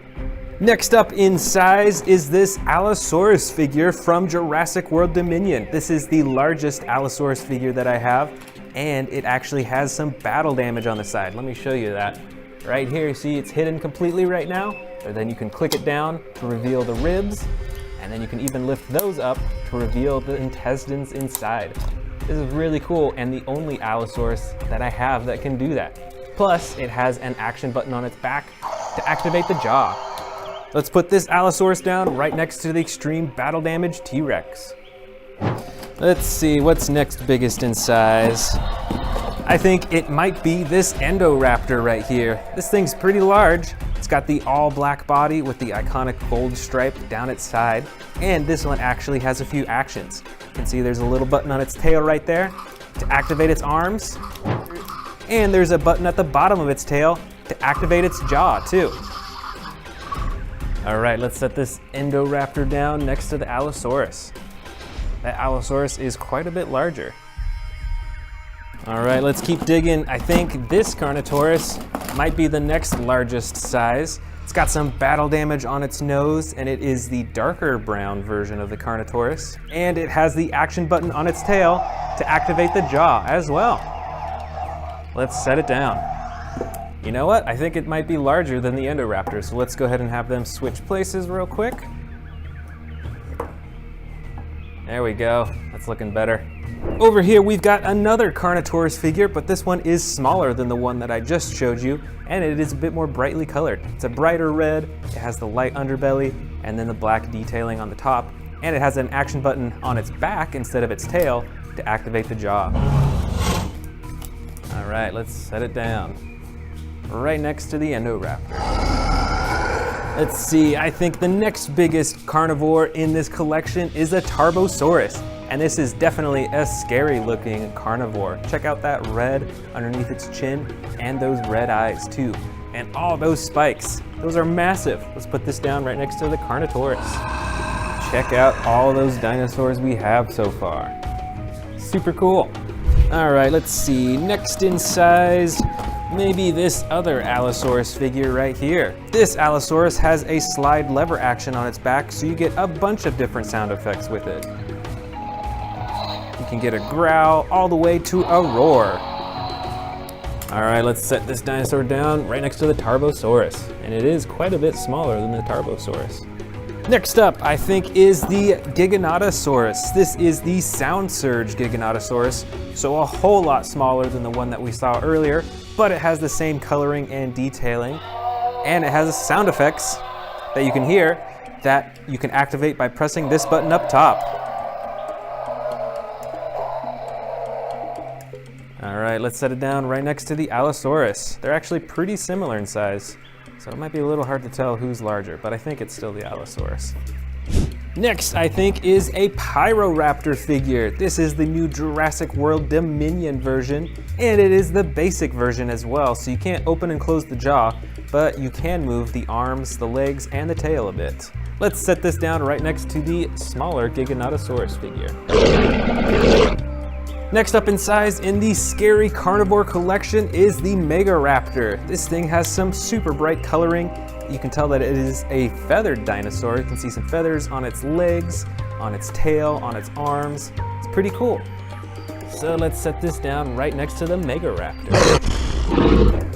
Next up in size is this Allosaurus figure from Jurassic World Dominion. This is the largest Allosaurus figure that I have, and it actually has some battle damage on the side. Let me show you that. Right here, you see it's hidden completely right now, or then you can click it down to reveal the ribs, and then you can even lift those up to reveal the intestines inside. This is really cool, and the only Allosaurus that I have that can do that. Plus, it has an action button on its back to activate the jaw. Let's put this Allosaurus down right next to the extreme battle damage T-Rex. Let's see, what's next biggest in size? I think it might be this Endoraptor right here. This thing's pretty large. It's got the all black body with the iconic gold stripe down its side. And this one actually has a few actions. You can see there's a little button on its tail right there to activate its arms. And there's a button at the bottom of its tail to activate its jaw too. All right, let's set this Indoraptor down next to the Allosaurus. That Allosaurus is quite a bit larger. All right, let's keep digging. I think this Carnotaurus might be the next largest size. It's got some battle damage on its nose, and it is the darker brown version of the Carnotaurus. And it has the action button on its tail to activate the jaw as well. Let's set it down. You know what? I think it might be larger than the Indoraptor, so let's go ahead and have them switch places real quick. There we go. That's looking better. Over here, we've got another Carnotaurus figure, but this one is smaller than the one that I just showed you, and it is a bit more brightly colored. It's a brighter red, it has the light underbelly, and then the black detailing on the top, and it has an action button on its back instead of its tail to activate the jaw. All right, let's set it down. Right next to the Indoraptor. Let's see, I think the next biggest carnivore in this collection is a Tarbosaurus. And this is definitely a scary looking carnivore. Check out that red underneath its chin and those red eyes too. And all those spikes, those are massive. Let's put this down right next to the Carnotaurus. Check out all those dinosaurs we have so far. Super cool. All right, let's see, next in size, maybe this other Allosaurus figure right here. This Allosaurus has a slide lever action on its back, so you get a bunch of different sound effects with it. You can get a growl all the way to a roar. All right, let's set this dinosaur down right next to the Tarbosaurus. And it is quite a bit smaller than the Tarbosaurus. Next up, I think, is the Giganotosaurus. This is the Sound Surge Giganotosaurus, so a whole lot smaller than the one that we saw earlier, but it has the same coloring and detailing, and it has sound effects that you can hear that you can activate by pressing this button up top. All right, let's set it down right next to the Allosaurus. They're actually pretty similar in size, so it might be a little hard to tell who's larger, but I think it's still the Allosaurus. Next, I think, is a Pyroraptor figure. This is the new Jurassic World Dominion version, and it is the basic version as well, so you can't open and close the jaw, but you can move the arms, the legs, and the tail a bit. Let's set this down right next to the smaller Giganotosaurus figure. Next up in size in the scary carnivore collection is the Megaraptor. This thing has some super bright coloring. You can tell that it is a feathered dinosaur. You can see some feathers on its legs, on its tail, on its arms. It's pretty cool. So let's set this down right next to the Megaraptor.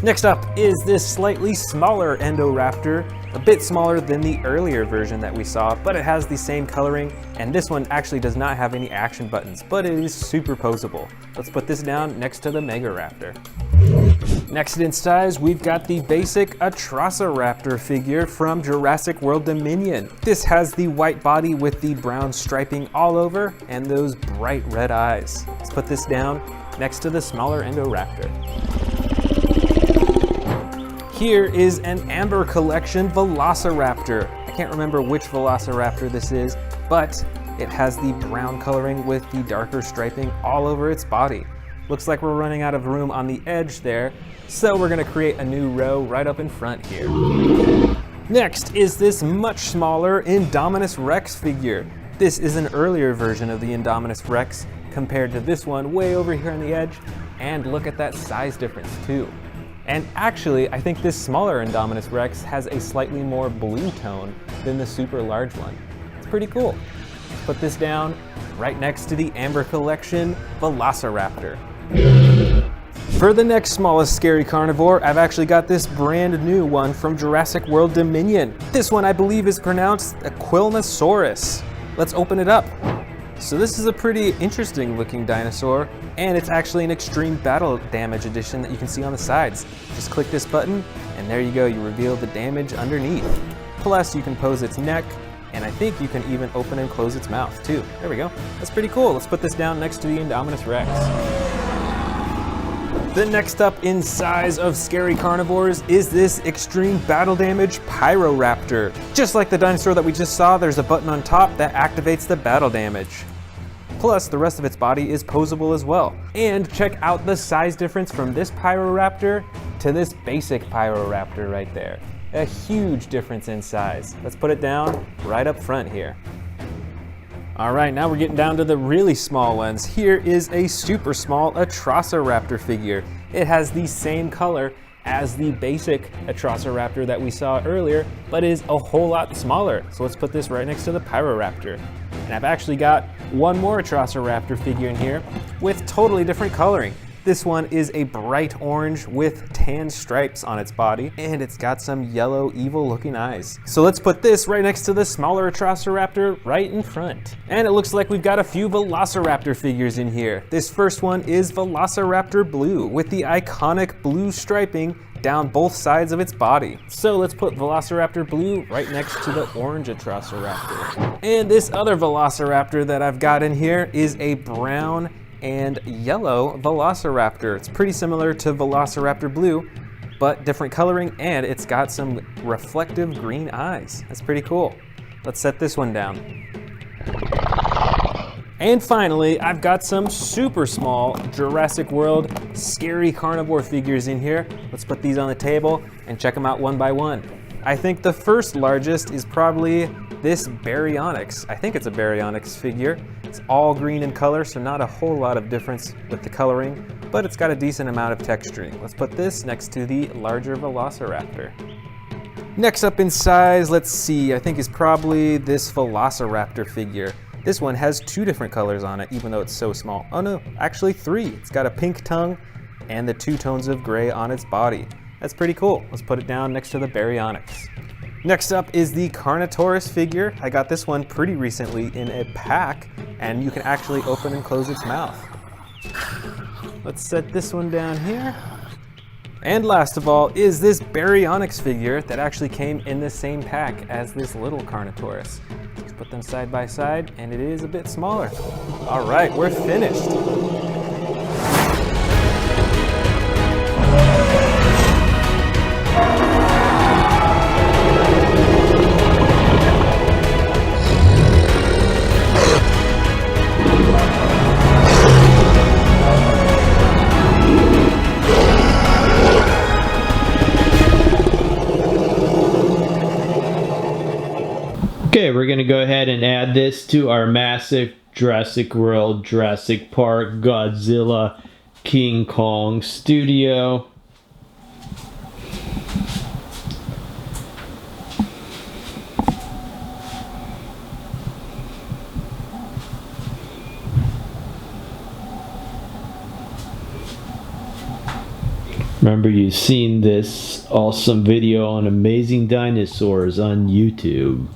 Next up is this slightly smaller Indoraptor, a bit smaller than the earlier version that we saw, but it has the same coloring, and this one actually does not have any action buttons, but it is superposable. Let's put this down next to the Megaraptor. Next in size, we've got the basic Atrociraptor figure from Jurassic World Dominion. This has the white body with the brown striping all over and those bright red eyes. Let's put this down next to the smaller Indoraptor. Here is an Amber Collection Velociraptor. I can't remember which Velociraptor this is, but it has the brown coloring with the darker striping all over its body. Looks like we're running out of room on the edge there, so we're gonna create a new row right up in front here. Next is this much smaller Indominus Rex figure. This is an earlier version of the Indominus Rex compared to this one way over here on the edge, and look at that size difference too. And actually, I think this smaller Indominus Rex has a slightly more blue tone than the super large one. It's pretty cool. Let's put this down right next to the Amber Collection Velociraptor. For the next smallest scary carnivore, I've actually got this brand new one from Jurassic World Dominion. This one I believe is pronounced Aquilnosaurus. Let's open it up. So this is a pretty interesting looking dinosaur, and it's actually an extreme battle damage edition that you can see on the sides. Just click this button, and there you go, you reveal the damage underneath. Plus you can pose its neck, and I think you can even open and close its mouth too. There we go, that's pretty cool. Let's put this down next to the Indominus Rex. The next up in size of scary carnivores is this extreme battle damage Pyroraptor. Just like the dinosaur that we just saw, there's a button on top that activates the battle damage. Plus, the rest of its body is posable as well. And check out the size difference from this Pyroraptor to this basic Pyroraptor right there. A huge difference in size. Let's put it down right up front here. All right, now we're getting down to the really small ones. Here is a super small Atrociraptor figure. It has the same color as the basic Atrociraptor that we saw earlier, but is a whole lot smaller. So let's put this right next to the Pyroraptor. And I've actually got one more Atrociraptor figure in here with totally different coloring. This one is a bright orange with tan stripes on its body, and it's got some yellow, evil looking eyes. So let's put this right next to the smaller Atrociraptor right in front. And it looks like we've got a few Velociraptor figures in here. This first one is Velociraptor Blue with the iconic blue striping down both sides of its body. So let's put Velociraptor Blue right next to the orange Atrociraptor. And this other Velociraptor that I've got in here is a brown and yellow Velociraptor. It's pretty similar to Velociraptor Blue, but different coloring, and it's got some reflective green eyes. That's pretty cool. Let's set this one down. And finally, I've got some super small Jurassic World scary carnivore figures in here. Let's put these on the table and check them out one by one. I think the first largest is probably this Baryonyx. I think it's a Baryonyx figure. It's all green in color, so not a whole lot of difference with the coloring, but it's got a decent amount of texturing. Let's put this next to the larger Velociraptor. Next up in size, let's see, I think is probably this Velociraptor figure. This one has two different colors on it, even though it's so small. Oh no, actually three. It's got a pink tongue and the two tones of gray on its body. That's pretty cool. Let's put it down next to the Baryonyx. Next up is the Carnotaurus figure. I got this one pretty recently in a pack, and you can actually open and close its mouth. Let's set this one down here. And last of all is this Baryonyx figure that actually came in the same pack as this little Carnotaurus. Let's put them side by side, and it is a bit smaller. All right, we're finished. Okay, we're going to go ahead and add this to our massive Jurassic World, Jurassic Park, Godzilla, King Kong studio. Remember, you've seen this awesome video on amazing dinosaurs on YouTube.